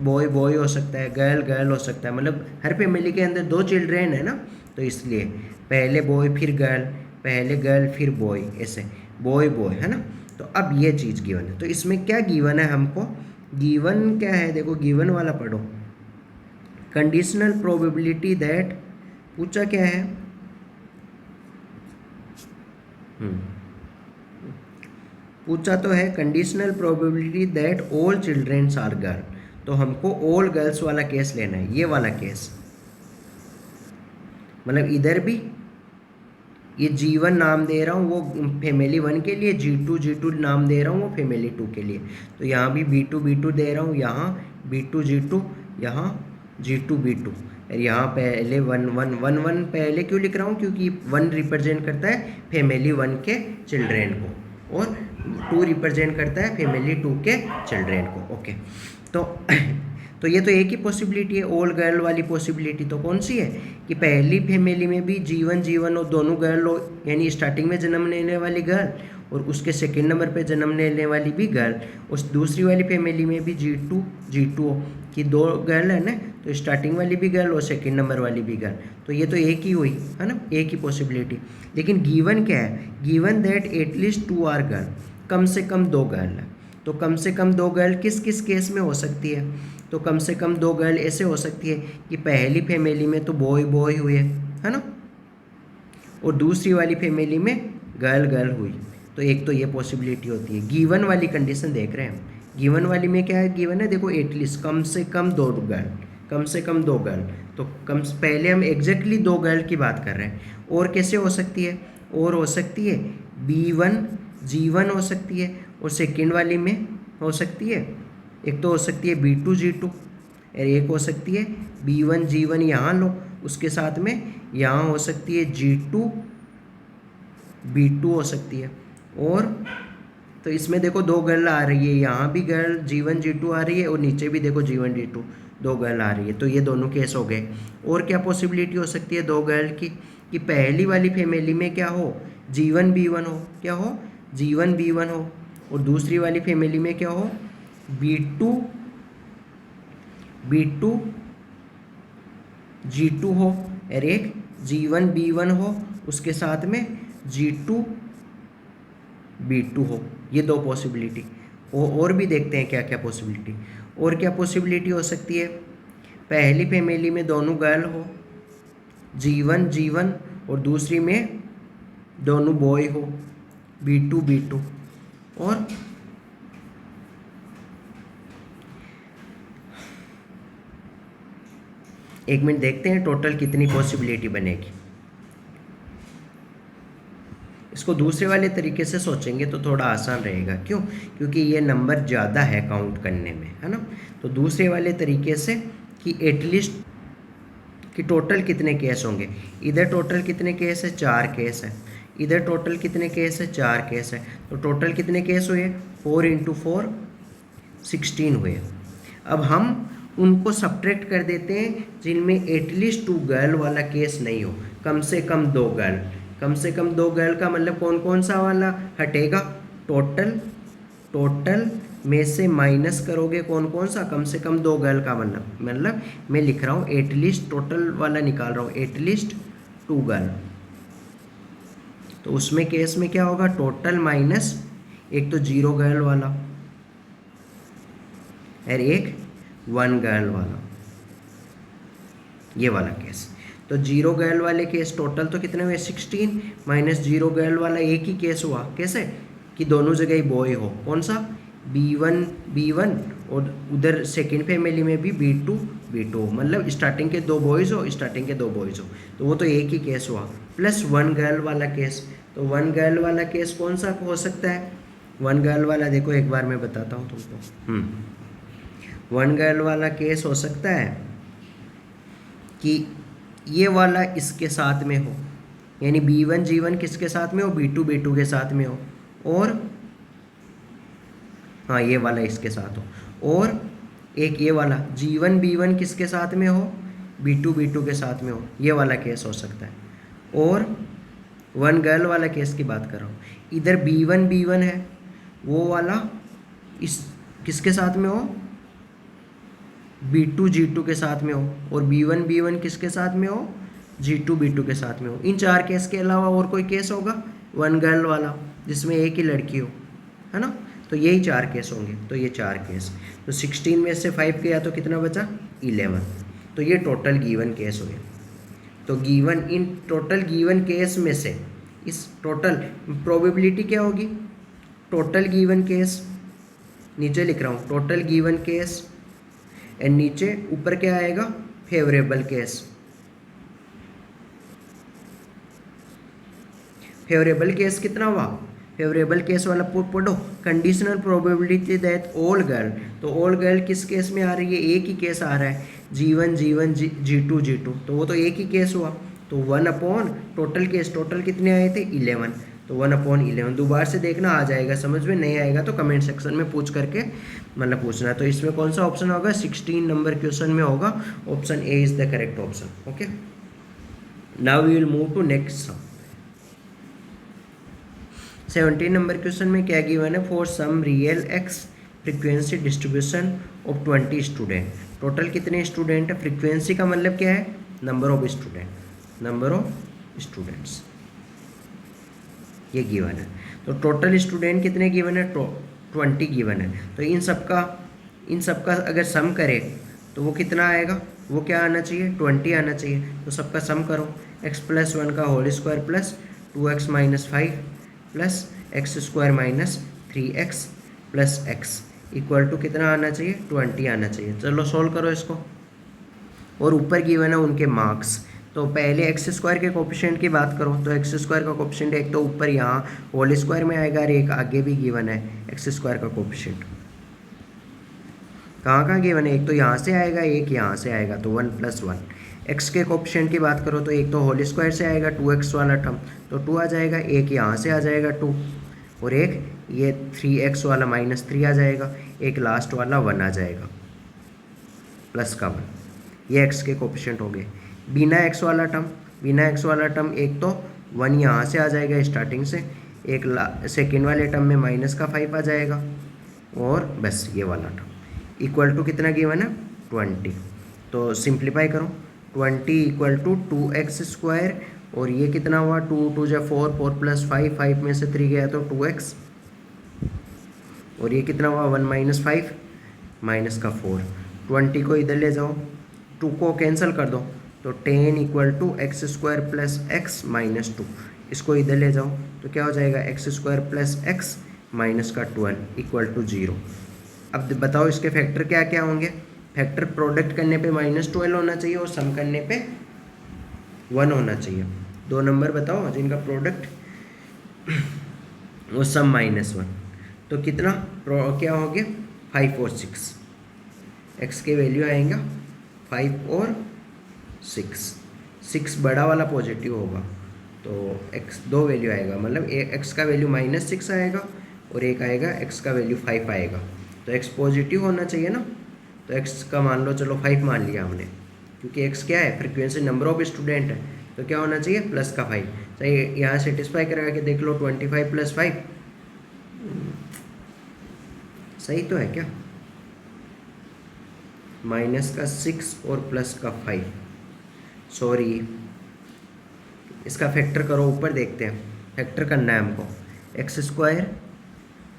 बॉय बॉय हो सकता है, गर्ल गर्ल हो सकता है, मतलब हर फैमिली के अंदर 2 चिल्ड्रेन है ना, तो इसलिए पहले बॉय फिर गर्ल, पहले गर्ल फिर बॉय, ऐसे बॉय बॉय, है ना। तो अब ये चीज़ गिवन है, तो इसमें क्या गिवन है हमको, गिवन क्या है, देखो गिवन वाला पढ़ो, कंडीशनल प्रोबेबिलिटी दैट, पूछा क्या है, पूछा तो है conditional probability that all childrens are girl, तो हमको ऑल गर्ल्स वाला केस लेना है, ये वाला केस, मतलब इधर भी ये G1 नाम दे रहा हूँ वो फैमिली 1 के लिए, G2 नाम दे रहा हूँ वो फैमिली 2 के लिए, तो यहाँ भी B2 दे रहा हूँ, यहाँ B2 G2, यहाँ G2 B2, और यहाँ पहले 1 पहले क्यों लिख रहा हूँ, क्योंकि 1 रिप्रेजेंट करता है फैमिली 1 के चिल्ड्रेन को, और 2 रिप्रेजेंट करता है फैमिली 2 के चिल्ड्रेन को। ओके, तो ये तो एक ही पॉसिबिलिटी है, ऑल गर्ल वाली पॉसिबिलिटी। तो कौन सी है कि पहली फैमिली में भी G1 और दोनों गर्ल हो, यानी स्टार्टिंग में जन्म लेने वाली गर्ल और उसके सेकंड नंबर पे जन्म लेने वाली भी गर्ल। उस दूसरी वाली फैमिली में भी G2 हो कि 2 गर्ल है ना, तो स्टार्टिंग वाली भी गर्ल और सेकंड नंबर वाली भी गर्ल। तो ये तो एक ही हुई है ना, एक ही पॉसिबिलिटी। लेकिन गिवन क्या है, given that at least 2 are girl, कम से कम 2 गर्ल है। तो कम से कम 2 गर्ल किस किस केस में हो सकती है, तो कम से कम 2 गर्ल ऐसे हो सकती है कि पहली फैमिली में तो बॉय बॉय हुए है ना, और दूसरी वाली फैमिली में गर्ल गर्ल हुई। तो एक तो ये पॉसिबिलिटी होती है। गिवन वाली कंडीशन देख रहे हैं हम, गिवन वाली में क्या है, गिवन है देखो एटलीस्ट कम से कम 2 गर्ल, कम से कम 2 गर्ल। तो पहले हम एग्जैक्टली 2 गर्ल की बात कर रहे हैं। और कैसे हो सकती है, और हो सकती है B1 G1 हो सकती है, और सेकेंड वाली में हो सकती है, एक तो हो सकती है B2 G2, और एक हो सकती है B1 G1 यहाँ लो, उसके साथ में यहाँ हो सकती है G2 B2 हो सकती है। और तो इसमें देखो 2 गर्ल आ रही है, यहाँ भी गर्ल G1 G2 आ रही है, और नीचे भी देखो G1 G2 2 गर्ल आ रही है। तो ये दोनों केस हो गए। और क्या पॉसिबिलिटी हो सकती है 2 गर्ल की, कि पहली वाली फैमिली में क्या हो, G1 B1 हो, क्या हो G1 B1 हो, और दूसरी वाली फैमिली में क्या हो B2 G2 हो, और एक G1 B1 हो, उसके साथ में G2 B2 हो। ये 2 पॉसिबिलिटी। और भी देखते हैं क्या क्या पॉसिबिलिटी। और क्या पॉसिबिलिटी हो सकती है, पहली फैमिली में दोनों गर्ल हो G1 और दूसरी में दोनों बॉय हो B2 और एक मिनट देखते हैं टोटल कितनी पॉसिबिलिटी बनेगी। इसको दूसरे वाले तरीके से सोचेंगे तो थोड़ा आसान रहेगा। क्यों, क्योंकि ये नंबर ज़्यादा है काउंट करने में, है ना। तो दूसरे वाले तरीके से कि एटलीस्ट कि टोटल कितने केस होंगे। इधर टोटल कितने केस है, 4 केस है। इधर टोटल कितने केस है, 4 केस है। तो टोटल कितने केस हुए, 4 × 4 16 हुए। अब हम उनको सब्ट्रैक्ट कर देते हैं जिनमें एटलीस्ट 2 गर्ल वाला केस नहीं हो, कम से कम 2 गर्ल। कम से कम 2 गर्ल का मतलब कौन कौन सा वाला हटेगा, टोटल में से माइनस करोगे कौन कौन सा, कम से कम 2 गर्ल का मतलब मैं लिख रहा हूँ एटलीस्ट, टोटल वाला निकाल रहा हूँ एटलीस्ट 2 गर्ल। तो उसमें केस में क्या होगा, टोटल माइनस एक तो 0 गर्ल वाला और एक 1 गर्ल वाला, ये वाला केस। तो 0 गर्ल वाले केस टोटल तो कितने हुए, 16 माइनस 0 गर्ल वाला एक ही केस हुआ। कैसे कि दोनों जगह ही बॉय हो, कौन सा B1 और उधर सेकेंड फैमिली में भी B2 मतलब स्टार्टिंग के 2 बॉयज़ हो, स्टार्टिंग के 2 बॉयज़ हो, तो वो तो एक ही केस हुआ। प्लस 1 गर्ल वाला केस। तो 1 गर्ल वाला केस कौन सा हो सकता है, 1 गर्ल वाला देखो एक बार मैं बताता हूँ तुमको। 1 गर्ल वाला केस हो सकता है कि ये वाला इसके साथ में हो, यानी B1 G1 किसके साथ में हो, B2 के साथ में हो, और हाँ ये वाला इसके साथ हो, और एक ये वाला G1 B1 किसके साथ में हो, B2 के साथ में हो, ये वाला केस हो सकता है। और 1 गर्ल वाला केस की बात कर रहा हूँ, इधर B1 है, वो वाला इस किसके साथ में हो, B2 G2 के साथ में हो, और B1 किसके साथ में हो, G2 के साथ में हो। इन 4 केस के अलावा और कोई केस होगा 1 गर्ल वाला जिसमें एक ही लड़की हो, है ना। तो यही 4 केस होंगे। तो ये 4 केस, तो 16 में से 5 गया तो कितना बचा, 11। तो ये टोटल गिवन केस हुए। तो given in total given case में से इस टोटल प्रोबेबिलिटी क्या होगी, टोटल गिवन केस नीचे लिख रहा हूँ, टोटल गिवन केस एंड नीचे ऊपर क्या आएगा, फेवरेबल केस। फेवरेबल केस कितना हुआ, फेवरेबल केस वाला पढ़ो, conditional probability that all girl. तो ऑल गर्ल किस केस में आ रही है, एक ही केस आ रहा है, G1 G2 तो वो तो एक ही केस हुआ। तो 1 अपॉन टोटल केस, टोटल कितने आए थे, 11। तो 1/11 दोबारा से देखना, आ जाएगा समझ में, नहीं आएगा तो कमेंट सेक्शन में पूछ करके मतलब पूछना। तो इसमें कौन सा ऑप्शन होगा, 16 नंबर क्वेश्चन में होगा option A is the correct option. Okay, now we will move to next sum. 17 number question में क्या गिवन है, for some real X frequency distribution of 20 student. Total कितने स्टूडेंट है, फ्रीक्वेंसी का मतलब क्या है, number of student, number of students ये गिवन है। तो टोटल स्टूडेंट कितने गिवन है, 20 गिवन है। तो इन सबका अगर सम करें तो वो कितना आएगा, वो क्या आना चाहिए, 20 आना चाहिए। तो सबका सम करो, x+1 का whole square plus 2x - 5 plus x² - 3x plus x equal to कितना आना चाहिए, 20 आना चाहिए। चलो सोल्व करो इसको। और ऊपर गिवन है उनके मार्क्स। तो पहले x² के कोफिशिएंट की बात करो, तो x² का कोफिशिएंट एक तो ऊपर यहाँ होल स्क्वायर में आएगा और एक आगे भी गिवन है x² का कोफिशिएंट। कहाँ गिवन है, एक तो यहाँ से आएगा एक यहाँ से आएगा, तो 1+1। x के कोफिशिएंट की बात करो तो एक तो होल स्क्वायर से आएगा 2x वाला टर्म, तो 2 आ जाएगा, एक यहाँ से आ जाएगा 2, और एक ये 3x वाला -3 आ जाएगा, एक लास्ट वाला 1 आ जाएगा प्लस का 1। ये x के कोफिशिएंट हो गए। बिना x वाला टर्म एक तो 1 यहाँ से आ जाएगा स्टार्टिंग से, एक सेकेंड वाले टर्म में -5 आ जाएगा, और बस ये वाला टर्म इक्वल टू कितना गिवन है, 20। तो सिंप्लीफाई करो, 20 इक्वल टू 2x², और ये कितना हुआ, 2 2 जा 4, 4 + 5, 5 में से 3 गया तो 2x, और ये कितना हुआ 1 - 5 माइनस का 4। 20 को इधर ले जाओ, 2 को कैंसिल कर दो, तो 10 equal to x² plus x - 2। इसको इधर ले जाओ तो क्या हो जाएगा, x² प्लस x माइनस का 12 इक्वल टू 0। अब बताओ इसके फैक्टर क्या क्या होंगे। फैक्टर प्रोडक्ट करने पे -12 होना चाहिए और सम करने पे 1 होना चाहिए। 2 नंबर बताओ जिनका प्रोडक्ट वो सम -1। तो कितना क्या हो गया, 5 और 6। x के वैल्यू आएगा 5 और 6 बड़ा वाला पॉजिटिव होगा, तो x 2 वैल्यू आएगा, मतलब x का वैल्यू -6 आएगा और एक आएगा x का वैल्यू 5 आएगा। तो x पॉजिटिव होना चाहिए ना, तो x का मान लो, चलो 5 मान लिया हमने, क्योंकि x क्या है, फ्रीक्वेंसी नंबर ऑफ स्टूडेंट है, तो क्या होना चाहिए, प्लस का 5। सही, यहाँ सेटिस्फाई करा के देख लो, 25 + 5 सही तो है क्या, -6 और प्लस का 5, सॉरी इसका फैक्टर करो, ऊपर देखते हैं, फैक्टर करना है हमको, x²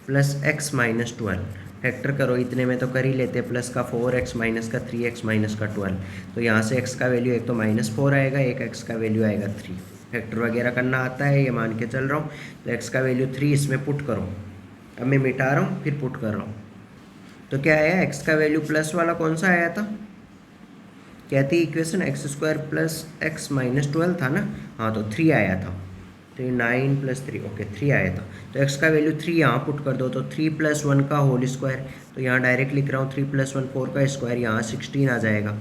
प्लस x - 12 फैक्टर करो, इतने में तो कर ही लेते हैं, प्लस का 4x माइनस का 3x माइनस का 12। तो यहाँ से x का वैल्यू एक तो -4 आएगा, एक x का वैल्यू आएगा 3। फैक्टर वगैरह करना आता है, ये मान के चल रहा हूँ। तो x का वैल्यू 3 इसमें पुट करो, अब मैं मिटा रहा हूँ फिर पुट कर रहा हूँ। तो क्या आया, x का वैल्यू प्लस वाला कौन सा आया था, कहती इक्वेशन x² प्लस x - 12 था ना, हाँ तो 3 आया था, 9 + 3 ओके 3 आया था। तो x का वैल्यू 3 यहाँ पुट कर दो, तो 3 + 1 का होल स्क्वायर, तो यहाँ डायरेक्ट लिख रहा हूँ 3 + 1 4 का स्क्वायर, यहाँ 16 आ जाएगा।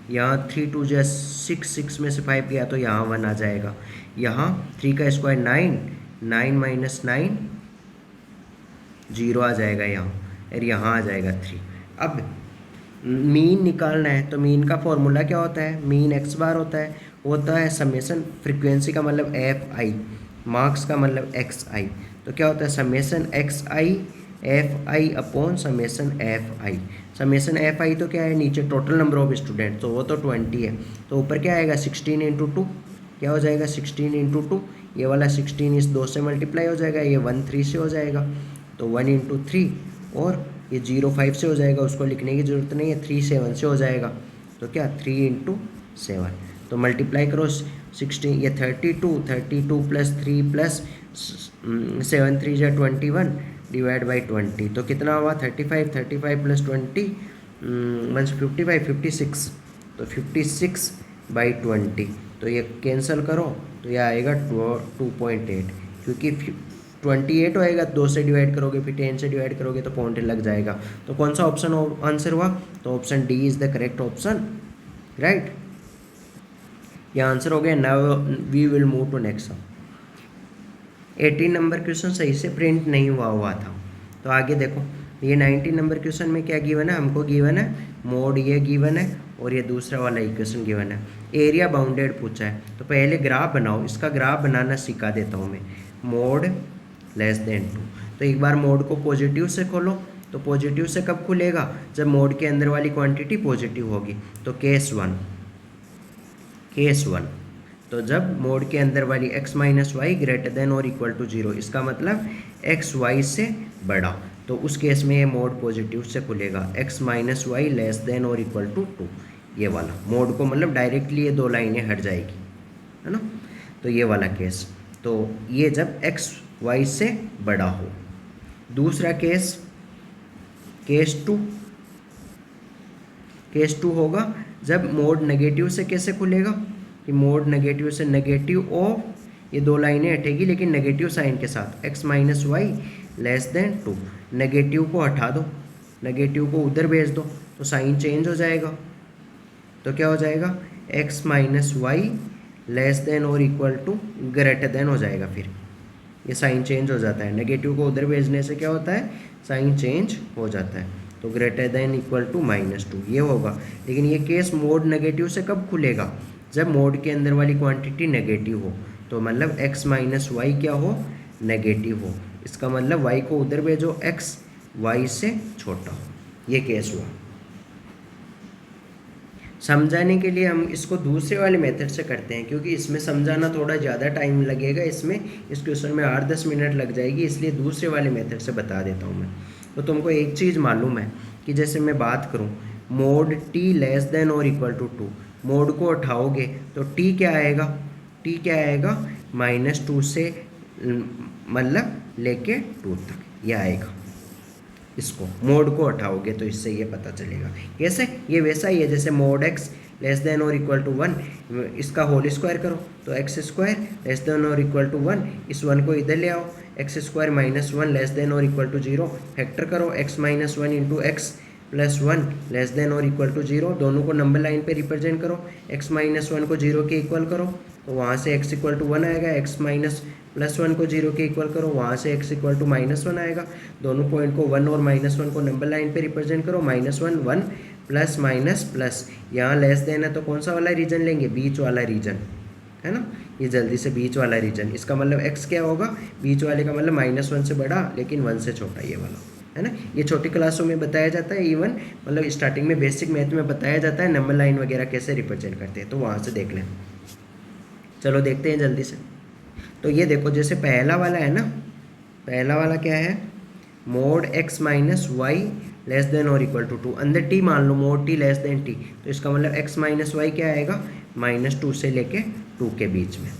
यहाँ 3 2 जा 6, 6 में से 5 गया तो यहाँ 1 आ जाएगा। यहाँ 3 का स्क्वायर 9, 9 - 9 0 आ जाएगा यहाँ, और यहाँ आ जाएगा 3। अब मीन निकालना है, तो मीन का फॉर्मूला क्या होता है, मीन x बार होता है समेसन फ्रीक्वेंसी का मतलब fi, मार्क्स का मतलब xi। तो क्या होता है, summation xi fi upon summation fi। Summation fi तो क्या है, नीचे टोटल नंबर ऑफ स्टूडेंट, तो वो तो 20 है, तो ऊपर क्या आएगा 16 × 2, क्या हो जाएगा 16 × 2, ये वाला 16 इस 2 से मल्टीप्लाई हो जाएगा, ये 1 3 से हो जाएगा, तो 1 × 3, और ये 0 5 से हो जाएगा, उसको लिखने की ज़रूरत नहीं है, 3 7 से हो जाएगा, तो क्या 3 × 7। तो मल्टीप्लाई करो 16, ये 32 प्लस 3 प्लस 7 3 जा 21 डिवाइड बाई 20, तो कितना हुआ 35 + 20 55 56, तो 56/20। तो ये कैंसिल करो तो ये आएगा 2.8, क्योंकि 28 होएगा, 2 से डिवाइड करोगे फिर 10 से डिवाइड करोगे तो पॉइंट लग जाएगा। तो कौन सा ऑप्शन आंसर हुआ, तो option D is the correct option, right. ये आंसर हो गया। Now we will move to next sum. 18 number question सही से प्रिंट नहीं हुआ था। तो आगे देखो, ये 19 नंबर क्वेश्चन में क्या गिवन है, हमको गिवन है मोड, ये गिवन है और ये दूसरा वाला इक्वेशन गिवन है। एरिया बाउंडेड पूछा है, तो पहले ग्राफ बनाओ, इसका ग्राफ बनाना सिखा देता हूँ मैं। मोड लेस देन 2, तो एक बार मोड को पॉजिटिव से खोलो, तो पॉजिटिव से कब खुलेगा, जब मोड के अंदर वाली क्वांटिटी पॉजिटिव होगी। तो केस वन, तो जब मोड के अंदर वाली x minus Y greater than और इक्वल टू 0, इसका मतलब x y से बड़ा, तो उस केस में ये मोड पॉजिटिव से खुलेगा। x minus Y less than और इक्वल टू 2, ये वाला मोड को मतलब डायरेक्टली ये दो लाइनें हट जाएगी, है ना। तो ये वाला केस, तो ये जब x y से बड़ा हो। दूसरा केस केस टू होगा जब मोड नेगेटिव से कैसे खुलेगा, कि मोड नेगेटिव से नेगेटिव ऑफ, ये दो लाइनें हटेगी लेकिन नेगेटिव साइन के साथ, x minus Y less than 2, negative को हटा दो, नेगेटिव को उधर भेज दो, तो साइन चेंज हो जाएगा। तो क्या हो जाएगा, x minus Y less than और इक्वल टू ग्रेटर देन हो जाएगा। फिर ये साइन चेंज हो जाता है, नेगेटिव को उधर भेजने से क्या होता है, साइन चेंज हो जाता है। तो ग्रेटर देन इक्वल टू -2 ये होगा। लेकिन ये केस मोड नेगेटिव से कब खुलेगा, जब मोड के अंदर वाली क्वांटिटी नेगेटिव हो, तो मतलब x माइनस वाई क्या हो, नेगेटिव हो। इसका मतलब y को उधर भेजो, x y से छोटा हो, ये केस हुआ। समझाने के लिए हम इसको दूसरे वाले मेथड से करते हैं, क्योंकि इसमें समझाना थोड़ा ज़्यादा टाइम लगेगा, इसमें इस क्वेश्चन में 8-10 मिनट लग जाएगी, इसलिए दूसरे वाले मेथड से बता देता हूँ मैं। तो तुमको एक चीज़ मालूम है कि जैसे मैं बात करूँ मोड t लेस देन और इक्वल टू 2, मोड को उठाओगे तो t क्या आएगा, -2 से मतलब लेके 2 तक ये आएगा। इसको मोड को हटाओगे तो इससे ये पता चलेगा। कैसे, ये वैसा ही है जैसे मोड x लेस देन और इक्वल टू 1, इसका होल स्क्वायर करो तो x स्क्वायर लेस देन और इक्वल टू 1, इस 1 को इधर ले आओ, x square minus 1 less than और इक्वल टू 0, फैक्टर करो x minus 1 into x plus 1 less than और इक्वल टू 0, दोनों को नंबर लाइन पे रिप्रेजेंट करो, x माइनस 1 को 0 के इक्वल करो तो वहाँ से x इक्वल टू 1 आएगा, x माइनस प्लस 1 को 0 के इक्वल करो, वहाँ से x इक्वल टू -1 आएगा। दोनों पॉइंट को 1 और -1 को नंबर लाइन पे रिप्रेजेंट करो, -1 1 प्लस माइनस प्लस, यहाँ लेस देन है तो कौन सा वाला रीजन लेंगे, बीच वाला रीजन, है ना। ये जल्दी से बीच वाला रीजन, इसका मतलब x क्या होगा, बीच वाले का मतलब -1 से बड़ा लेकिन 1 से छोटा, ये वाला, है ना। ये छोटी क्लासों में बताया जाता है, इवन मतलब स्टार्टिंग में बेसिक मैथ में बताया जाता है नंबर लाइन वगैरह कैसे रिप्रेजेंट करते हैं, तो वहाँ से देख लें। चलो देखते हैं जल्दी से। तो ये देखो जैसे पहला वाला है ना, पहला वाला क्या है, mod x minus Y less than और इक्वल टू 2, अंदर t मान लो, mod t less than t, तो इसका मतलब x माइनस वाई क्या आएगा, -2 से लेके 2 के बीच में।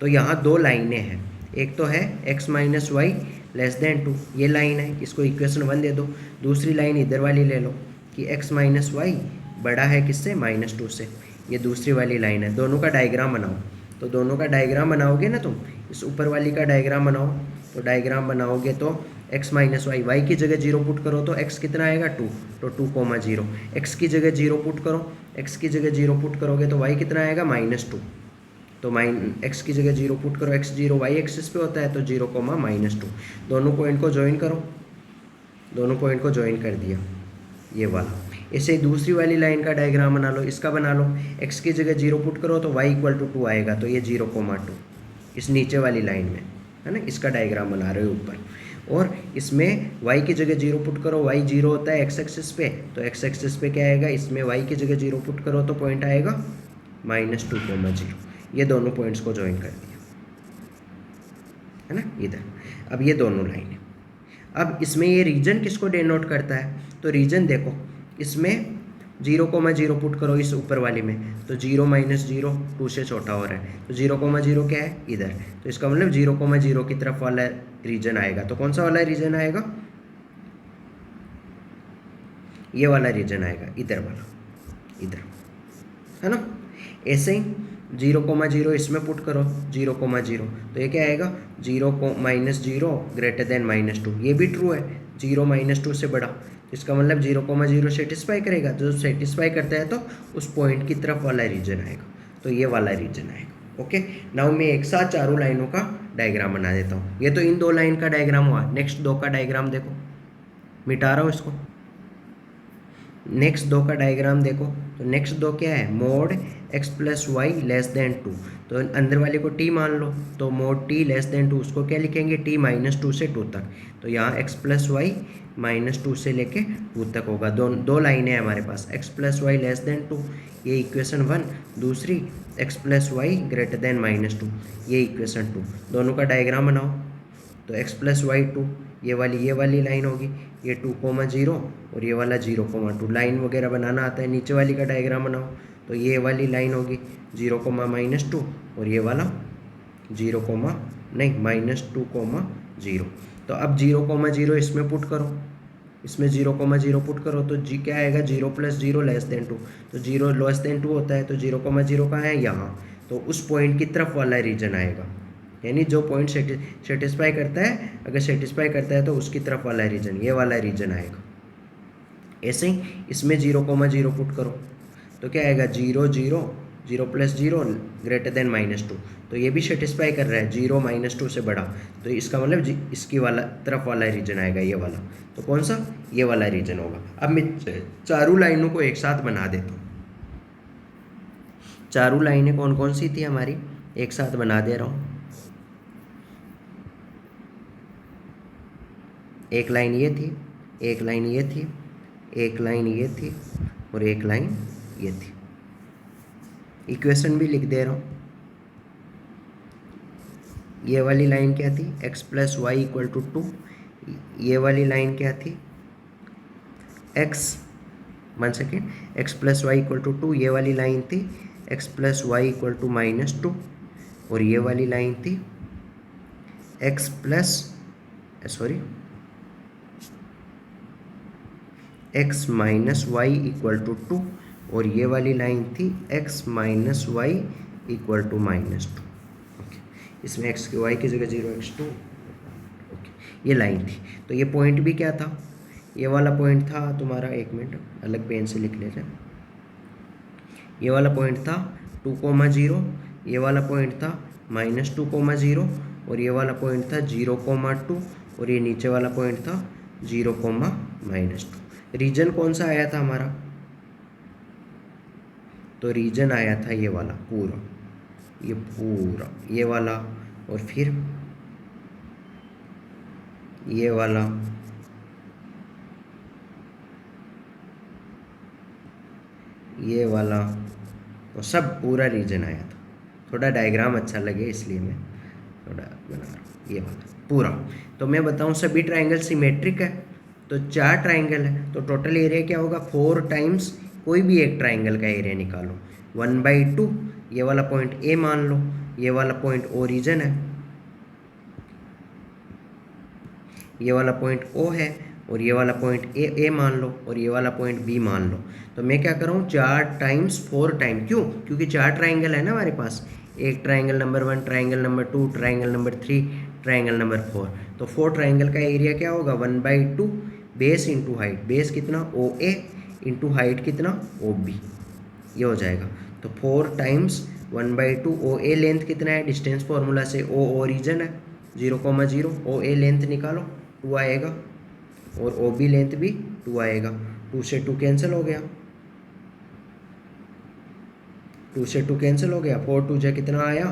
तो यहाँ दो लाइनें हैं, एक तो है x minus Y less than 2, ये लाइन है, इसको इक्वेशन 1 दे दो। दूसरी लाइन इधर वाली ले लो कि x माइनस वाई बड़ा है किससे, -2 से, ये दूसरी वाली लाइन है। दोनों का डायग्राम बनाओ, तो दोनों का डायग्राम बनाओगे ना तुम, इस ऊपर वाली का डायग्राम बनाओ, तो डायग्राम बनाओगे तो x माइनस वाई, वाई की जगह 0 पुट करो तो x कितना आएगा 2, तो 2,0, x की जगह 0 पुट करो, x की जगह 0 पुट करोगे तो y कितना आएगा -2, तो x की जगह 0 पुट करो, x 0 y एक्सिस पे होता है तो 0, -2, दोनों पॉइंट को ज्वाइन करो, दोनों पॉइंट को ज्वाइन कर दिया, ये वाला। ऐसे ही दूसरी वाली लाइन का डायग्राम बना लो, इसका बना लो, x की जगह 0 पुट करो तो y इक्वल टू 2 आएगा, तो ये 0,2 इस नीचे वाली लाइन में, है ना, इसका डायग्राम बना रहे हो ऊपर। और इसमें y की जगह 0 पुट करो, y 0 होता है x एक्सिस पे, तो x एक्सिस पे क्या आएगा, इसमें y की जगह 0 पुट करो तो पॉइंट आएगा -2,0, ये दोनों पॉइंट्स को ज्वाइन कर दिया, है ना, इधर। अब ये दोनों लाइन है। अब इसमें ये रीजन किसको डिनोट करता है, तो रीजन देखो, इसमें 0,0 पुट करो इस ऊपर वाली में, तो 0 -0 2 से छोटा हो रहा है, तो 0,0 क्या है इधर, तो इसका मतलब 0,0 की तरफ वाला रीजन आएगा। तो कौन सा वाला रीजन आएगा, ये वाला रीजन आएगा, इधर वाला, इधर, है ना। ऐसे ही 0,0 इसमें पुट करो, 0,0, तो ये क्या आएगा, 0 -0 ग्रेटर देन -2, ये भी ट्रू है, 0 -2 से बड़ा, इसका मतलब 0,0 सेटिस्फाई करेगा, जो सेटिस्फाई करता है तो उस पॉइंट की तरफ वाला रीजन आएगा, तो ये वाला रीजन आएगा। ओके, नाउ मैं एक साथ चारों लाइनों का डायग्राम बना देता हूँ। ये तो इन दो लाइन का डायग्राम हुआ। नेक्स्ट दो का डायग्राम देखो, मिटा रहा हूँ इसको। नेक्स्ट दो का डायग्राम देखो, तो नेक्स्ट दो क्या है, mod x plus Y less than 2। तो अंदर वाले को t मान लो, तो मोड t लेस देन 2 उसको क्या लिखेंगे, t माइनस 2 से 2 तक। तो यहाँ x प्लस वाई माइनस 2 से लेके 2 तक होगा। दो लाइनें हैं हमारे पास, x plus Y less than 2, ये इक्वेशन 1। दूसरी x plus Y greater than minus 2, ये इक्वेशन 2। दोनों का डायग्राम बनाओ। तो x प्लस वाई 2, ये वाली लाइन होगी, ये 2,0 और ये वाला 0,2। लाइन वगैरह बनाना आता है। नीचे वाली का डायग्राम बनाओ, तो ये वाली लाइन होगी 0,-2 और ये वाला 0,-2,0। तो अब 0,0 इसमें पुट करो, इसमें 0,0 पुट करो, तो जी क्या आएगा, 0 + 0 लेस देन 2। तो 0 लेस देन 2 होता है, तो 0,0 कहाँ है, यहाँ। तो उस पॉइंट की तरफ वाला रीजन आएगा, यानी जो पॉइंट सेटिस्फाई करता है, अगर सेटिस्फाई करता है तो उसकी तरफ वाला रीजन, ये वाला रीजन आएगा। ऐसे ही इसमें 0,0 पुट करो, तो क्या आएगा, 0 0 0 + 0 ग्रेटर देन -2। तो ये भी सेटिस्फाई कर रहा है, 0 -2 से बड़ा। तो इसका मतलब इसकी वाला तरफ वाला रीजन आएगा, ये वाला। तो कौन सा, ये वाला रीजन होगा। अब मैं चारों लाइनों को एक साथ बना देता हूँ। चारों लाइनें कौन कौन सी थी हमारी, एक साथ बना दे रहा हूँ। एक लाइन ये थी, एक लाइन ये थी, एक लाइन ये थी और एक लाइन ये थी। इक्वेशन भी लिख दे रहा हूँ। ये वाली लाइन क्या थी, x + y = 2। ये वाली लाइन क्या थी, x + y = 2। ये वाली लाइन थी x + y = -2 और ये वाली लाइन थी x - y = 2 और ये वाली लाइन थी x - y = -2। ओके, इसमें x की y की जगह 0x2। ओके, ये लाइन थी। तो ये पॉइंट भी क्या था, ये वाला पॉइंट था तुम्हारा, एक मिनट अलग पेन से लिख लेते हैं। ये वाला पॉइंट था 2,0, ये वाला पॉइंट था -2,0 और ये वाला पॉइंट था 0,2 और ये नीचे वाला पॉइंट था 0,-2। रीजन कौन सा आया था हमारा, तो रीजन आया था ये वाला पूरा, ये वाला, और फिर ये वाला, ये वाला, तो सब पूरा रीजन आया था। थोड़ा डायग्राम अच्छा लगे इसलिए मैं थोड़ा बना रहा हूँ, ये वाला पूरा। तो मैं बताऊँ, सभी ट्राइंगल सिमेट्रिक है, तो 4 ट्राइंगल है, तो टोटल एरिया क्या होगा, 4 टाइम्स कोई भी एक ट्राइंगल का एरिया निकालो, 1/2। ये वाला पॉइंट ए मान लो, ये वाला पॉइंट ओरिजिन है, ये वाला पॉइंट ओ है और ये वाला पॉइंट ए मान लो और ये वाला पॉइंट बी मान लो। तो मैं क्या कर रहा हूँ, 4 टाइम्स 4 टाइम, क्यों, क्योंकि 4 ट्राइंगल है ना हमारे पास, एक triangle number 1, triangle number 2, triangle number 3, triangle number 4। तो 4 ट्राइंगल का एरिया क्या होगा, 1/2 बेस इंटू हाइट, बेस कितना OA इंटू हाइट कितना OB, ये हो जाएगा। तो 4 टाइम्स 1/2, OA लेंथ कितना है, डिस्टेंस फॉर्मूला से O ओरिजिन है 0,0, OA लेंथ निकालो 2 आएगा और OB लेंथ भी 2 आएगा। 2 से 2 कैंसिल हो गया, 2 से 2 कैंसिल हो गया, 4 2 जा कितना आया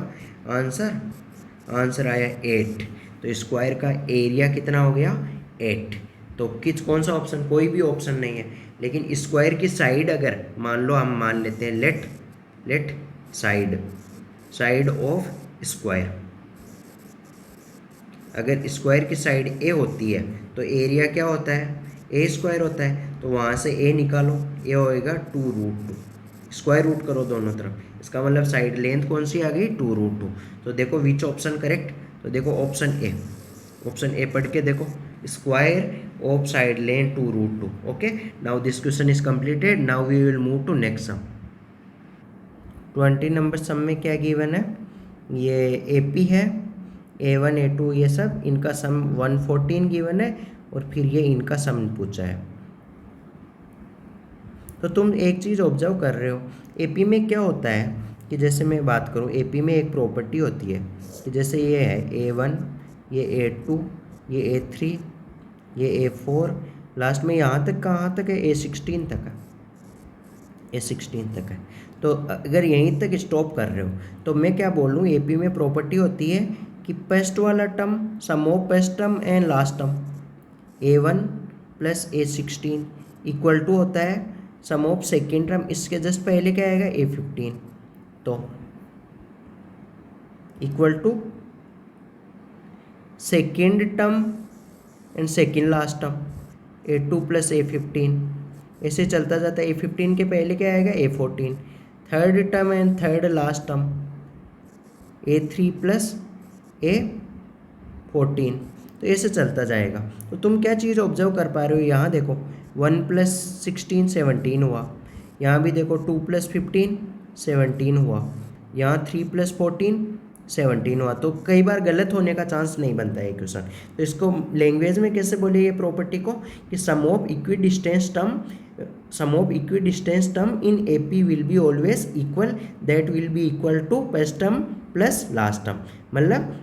आंसर आया 8। तो स्क्वायर का एरिया कितना हो गया 8। तो कौन सा ऑप्शन, कोई भी ऑप्शन नहीं है, लेकिन स्क्वायर की साइड अगर मान लो, हम मान लेते हैं लेट साइड ऑफ स्क्वायर, अगर स्क्वायर की साइड ए होती है तो एरिया क्या होता है, A² होता है। तो वहाँ से ए निकालो, ए होएगा 2√2, स्क्वायर रूट करो दोनों तरफ, इसका मतलब साइड लेंथ कौन सी आ गई 2√2। तो देखो विच ऑप्शन करेक्ट, तो देखो ऑप्शन ए पढ़ के देखो, square of side length 2√2। Okay, now this question is completed. Now we will move to next sum. 20 number sum में क्या गिवन है, ये AP है, A1 A2 ये सब, इनका सम 114 गिवन है और फिर ये इनका सम पूछा है। तो तुम एक चीज़ ऑब्जर्व कर रहे हो, AP में क्या होता है कि जैसे मैं बात करूँ एपी में एक प्रॉपर्टी होती है कि जैसे ये है A1, ये A2, ये A3, ये A4, लास्ट में यहाँ तक कहाँ तक है A16 तक है, A16 तक है। तो अगर यहीं तक स्टॉप कर रहे हो तो मैं क्या बोल लूँ, एपी में प्रॉपर्टी होती है कि फर्स्ट वाला term sum of first term and last term A1 plus A16 equal to होता है सम ऑफ सेकेंड टर्म, इसके जस्ट पहले क्या आएगा A15, तो equal to second term and second last term A2 plus A15, ऐसे चलता जाता है। A15 के पहले क्या आएगा A14, third term and third last term A3 plus A14, तो ऐसे चलता जाएगा। तो तुम क्या चीज़ ऑब्जर्व कर पा रहे हो, यहाँ देखो 1 प्लस 16 17 हुआ, यहाँ भी देखो 2 प्लस 15 17 हुआ, यहाँ 3 प्लस 14 17 हुआ। तो कई बार गलत होने का चांस नहीं बनता है क्वेश्चन। तो इसको लैंग्वेज में कैसे बोले ये प्रॉपर्टी को कि sum of equidistance term in AP will be always equal, that will be equal to first term plus last term. मतलब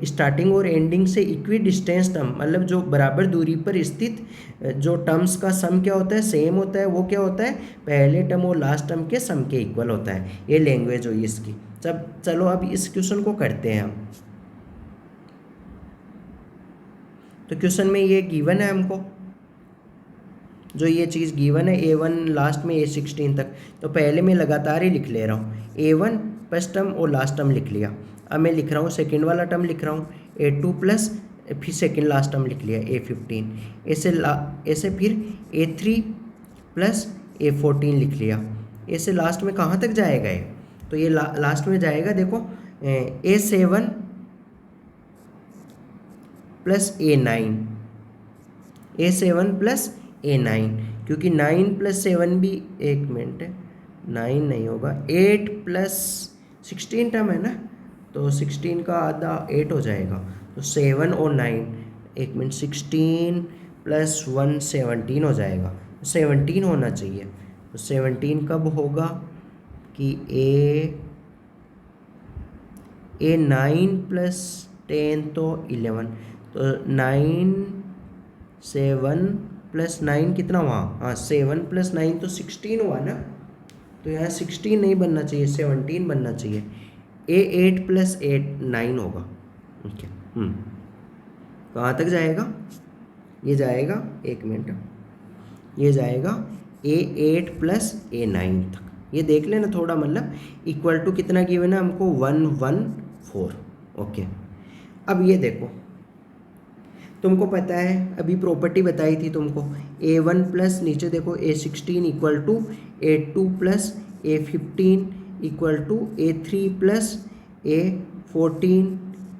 स्टार्टिंग और एंडिंग से इक्विडिस्टेंस टर्म मतलब जो बराबर दूरी पर स्थित जो टर्म्स का सम क्या होता है, सेम होता है, वो क्या होता है पहले टर्म और लास्ट टर्म के सम के इक्वल होता है। ये लैंग्वेज हुई इसकी। चलो अब इस क्वेश्चन को करते हैं हम। तो क्वेश्चन में ये गिवन है हमको, जो ये चीज़ गिवन है A1 लास्ट में A16 तक, तो पहले मैं लगातार ही लिख ले रहा हूँ A1 फर्स्ट टर्म और लास्ट टर्म लिख लिया। अब मैं लिख रहा हूँ सेकेंड वाला टर्म लिख रहा हूँ A2 प्लस फिर सेकेंड लास्ट टर्म लिख लिया A15, ऐसे फिर A3 प्लस A14 लिख लिया। ऐसे लास्ट में कहाँ तक जाएगा ये, तो ये लास्ट में जाएगा देखो A7 plus A9, A7 plus A9, क्योंकि 9 प्लस 7 भी, एक मिनट है 9 नहीं होगा, 8 प्लस 16 टर्म है ना, तो 16 का आधा 8 हो जाएगा, तो 7 और 9, एक मिनट 16 प्लस 1 17 हो जाएगा, 17 होना चाहिए। तो 17 कब होगा कि A9 प्लस 10 तो 11, तो 9 7 प्लस 9 कितना हुआ, हाँ 7 प्लस 9 तो 16 हुआ ना, तो यहाँ 16 नहीं बनना चाहिए 17 बनना चाहिए। A8 प्लस 8 9 होगा। ओके कहाँ तक जाएगा, ये जाएगा, एक मिनट, ये जाएगा A8 प्लस A9 तक। ये देख लेना थोड़ा, मतलब इक्वल टू कितना गिवन है हमको 114। ओके अब ये देखो, तुमको पता है अभी प्रॉपर्टी बताई थी तुमको A1 प्लस नीचे देखो A16 equal to A2 plus A15 equal to A3 plus A14,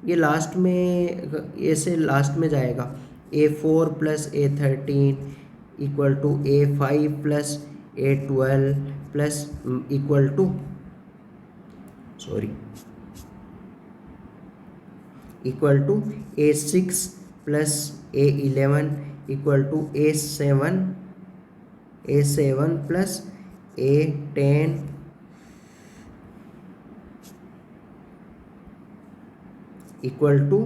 ये लास्ट में ऐसे लास्ट में जाएगा A4 plus A13 equal to A5 plus A12 plus equal to equal to A6 plus A11 equal to A7 plus A10 equal to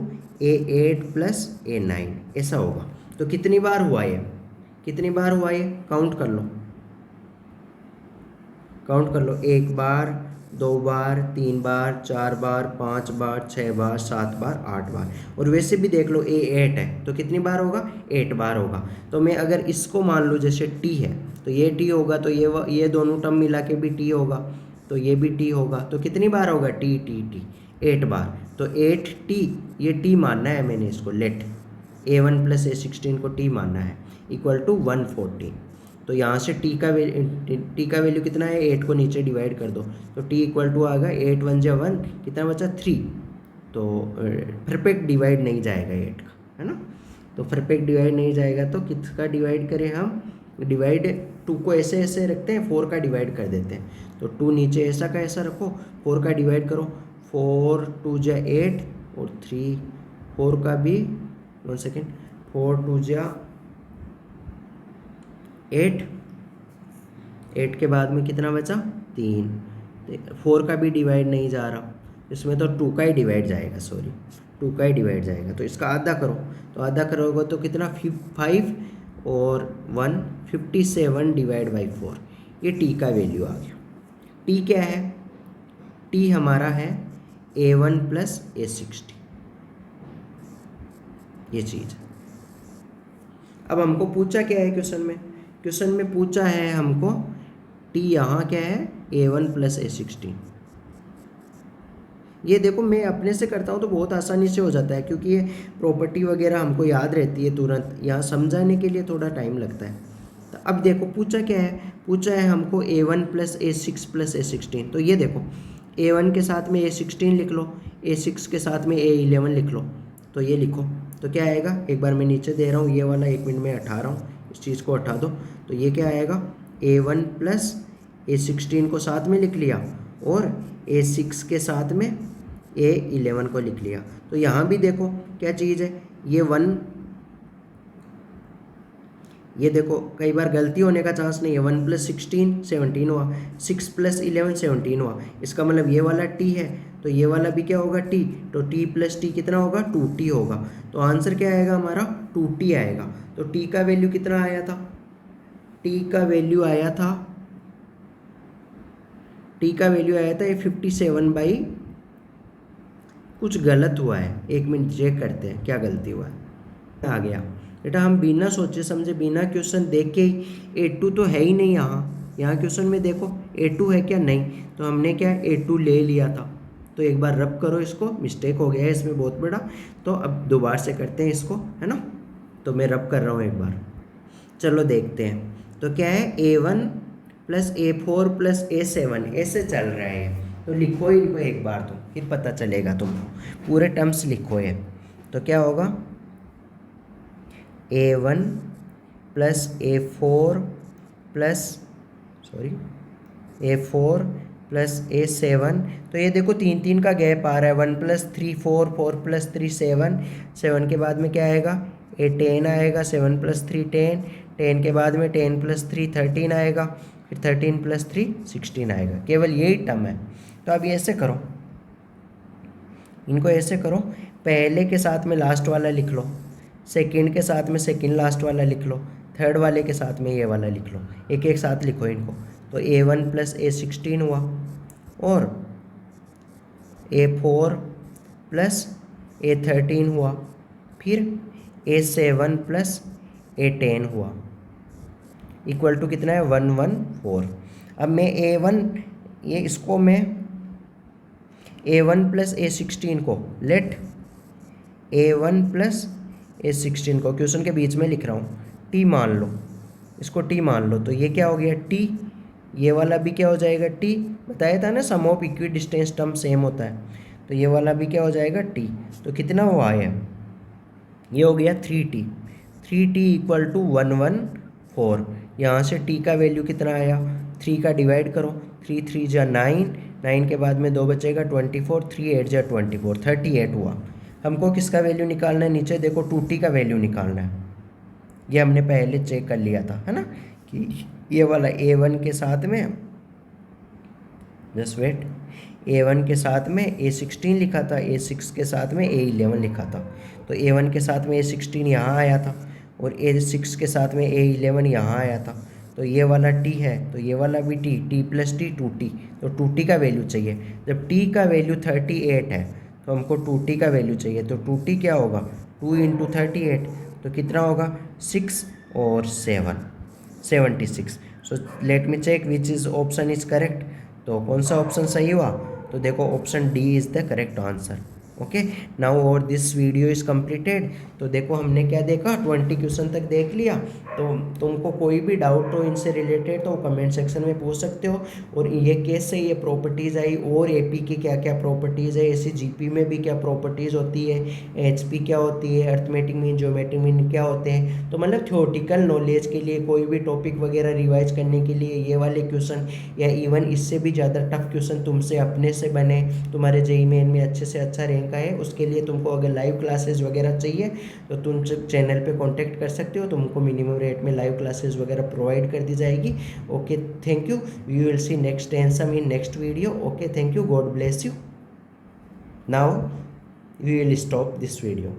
A8 plus A9, ऐसा होगा। तो कितनी बार हुआ ये, कितनी बार हुआ ये, काउंट कर लो, काउंट कर लो, 1 बार 2 बार 3 बार 4 बार 5 बार 6 बार 7 बार 8 बार, और वैसे भी देख लो A8 है तो कितनी बार होगा 8 बार होगा। तो मैं अगर इसको मान लूँ जैसे T है तो ये T होगा, तो ये दोनों टर्म मिला के भी T होगा, तो ये भी T होगा, तो कितनी बार होगा T 8 बार। तो 8T, ये T मानना है मैंने इसको, लेट A1 प्लस A16 को T मानना है, इक्वल टू 114। तो यहाँ से T का वैल्यू कितना है, 8 को नीचे डिवाइड कर दो, तो T इक्वल टू आ गया 8 1 जा 1, कितना बचा 3, तो परफेक्ट डिवाइड नहीं जाएगा 8 का, है ना। तो परफेक्ट डिवाइड नहीं जाएगा तो किसका डिवाइड करें हम, डिवाइड 2 को ऐसे ऐसे रखते हैं, 4 का डिवाइड कर देते हैं, तो 2 नीचे ऐसा का ऐसा रखो, 4 का डिवाइड करो, 4 2 जा 8 और 3, 4 का भी 1 सेकेंड, 4 2 जा 8, 8 के बाद में कितना बचा 3, 4 का भी डिवाइड नहीं जा रहा, इसमें तो 2 का ही डिवाइड जाएगा, सॉरी 2 का ही डिवाइड जाएगा। तो इसका आधा करो, तो आधा करोगे तो कितना 5 और 1 57 डिवाइड बाई 4, ये टी का वैल्यू आ गया। टी क्या है? टी हमारा है A1 प्लस A60, ये चीज़। अब हमको पूछा क्या है क्वेश्चन में? क्वेश्चन में पूछा है हमको टी यहाँ क्या है A1 प्लस A16। ये देखो मैं अपने से करता हूँ तो बहुत आसानी से हो जाता है, क्योंकि ये प्रॉपर्टी वगैरह हमको याद रहती है तुरंत, यहाँ समझाने के लिए थोड़ा टाइम लगता है। तो अब देखो पूछा क्या है? पूछा है हमको A1 plus A6 plus A16। तो ये देखो A1 के साथ में A16 लिख लो, A6 के साथ में A11 लिख लो, तो ये लिखो तो क्या आएगा? एक बार मैं नीचे दे रहा हूँ, ये वाला 1 मिनट में हटा रहा हूँ, इस चीज़ को हटा दो। तो ये क्या आएगा? A1 प्लस A16 को साथ में लिख लिया और A6 के साथ में A11 को लिख लिया। तो यहाँ भी देखो क्या चीज़ है, ये देखो कई बार गलती होने का चांस नहीं है। 1 प्लस 16 17 हुआ, 6 प्लस 11 17 हुआ, इसका मतलब ये वाला टी है, तो ये वाला भी क्या होगा? टी। तो टी प्लस टी कितना होगा? 2t होगा। तो आंसर क्या आएगा हमारा? 2t आएगा। तो टी का वैल्यू कितना आया था? टी का वैल्यू आया था ये 57 बाई, कुछ गलत हुआ है, 1 मिनट चेक करते हैं क्या गलती हुआ है। आ गया बेटा, हम बिना सोचे समझे बिना क्वेश्चन देख के ही, A2 तो है ही नहीं यहाँ क्वेश्चन में देखो A2 है क्या? नहीं, तो हमने क्या A2 ले लिया था। तो एक बार रब करो इसको, मिस्टेक हो गया है इसमें बहुत बड़ा। तो अब दोबारा से करते हैं इसको, है ना। तो मैं रब कर रहा हूँ एक बार, चलो देखते हैं। तो क्या है? A1 plus A4 plus A7 ऐसे चल रहा है। तो लिखो इनको एक बार, तो फिर पता चलेगा तुमको, पूरे टर्म्स लिखो ये। तो क्या होगा? A1 plus A4 plus A4 plus A7। तो ये देखो 3 का गैप आ रहा है, 1 प्लस 3 4, 4 प्लस 3 7, 7 के बाद में क्या आएगा? A10 आएगा, 7 प्लस 3 10, 10 के बाद में 10 प्लस 3 13 आएगा, फिर 13 प्लस 3 16 आएगा। केवल यही टर्म है। तो अब ये ऐसे करो, इनको ऐसे करो, पहले के साथ में लास्ट वाला लिख लो, सेकंड के साथ में सेकंड लास्ट वाला लिख लो, थर्ड वाले के साथ में ये वाला लिख लो, एक एक साथ लिखो इनको। तो A1 प्लस A16 हुआ और A4 प्लस A13 हुआ, फिर A7 प्लस A10 हुआ, इक्वल टू कितना है? 114। अब मैं इसको मैं A1 प्लस A16 को लेट A1 प्लस A16 को क्वेश्चन के बीच में लिख रहा हूँ, T मान लो, इसको T मान लो। तो ये क्या हो गया? T। ये वाला भी क्या हो जाएगा? T। बताया था ना sum of equidistance term same होता है, तो ये वाला भी क्या हो जाएगा? T। तो कितना हुआ है? ये हो गया 3T। 3T equal to 114। यहाँ से T का वैल्यू कितना आया? 3 का डिवाइड करो, 3 3 जा 9, 9 के बाद में 2 बचेगा 24, 3 8 जा 24, 38 हुआ। हमको किसका वैल्यू निकालना है? नीचे देखो 2T का वैल्यू निकालना है। ये हमने पहले चेक कर लिया था, है ना, कि ये वाला A1 के साथ में, जस्ट वेट, A1 के साथ में A16 लिखा था, A6 के साथ में A11 लिखा था। तो A1 के साथ में A16 यहाँ आया था और A6 के साथ में A11 यहाँ आया था। तो ये वाला T है, तो ये वाला भी T प्लस T 2T। तो 2T का वैल्यू चाहिए। जब T का वैल्यू 38 है तो हमको 2T का वैल्यू चाहिए। तो 2T क्या होगा? 2 इंटू 38, तो कितना होगा? 6 और 7 76। So let me check which is option is correct. तो कौन सा ऑप्शन सही हुआ? तो देखो option D is the correct answer. Okay, now our this video is completed. तो देखो हमने क्या देखा, 20 क्वेश्चन तक देख लिया। तो तुमको कोई भी डाउट हो इनसे रिलेटेड तो कमेंट सेक्शन में पूछ सकते हो। और ये कैसे ये प्रॉपर्टीज़ आई और एपी की क्या क्या प्रॉपर्टीज़ है, ऐसे जीपी में भी क्या प्रॉपर्टीज़ होती है, एचपी क्या होती है, अर्थमेटिक मीन, ज्योमेट्रिक मीन क्या होते हैं। तो मतलब थ्योरेटिकल नॉलेज के लिए कोई भी टॉपिक वगैरह रिवाइज करने के लिए ये वाले क्वेश्चन या इवन इससे भी ज़्यादा टफ क्वेश्चन तुमसे अपने से बने, तुम्हारे जेईई मेन में अच्छे से अच्छा रैंक बैंक का है। उसके लिए तुमको अगर लाइव क्लासेस वगैरह चाहिए तो तुम चैनल पे कांटेक्ट कर सकते हो, तुमको मिनिमम रेट में लाइव क्लासेस वगैरह प्रोवाइड कर दी जाएगी। Okay, thank you, we will see next answer in next video. Okay, thank you, God bless you. Now we will stop this video.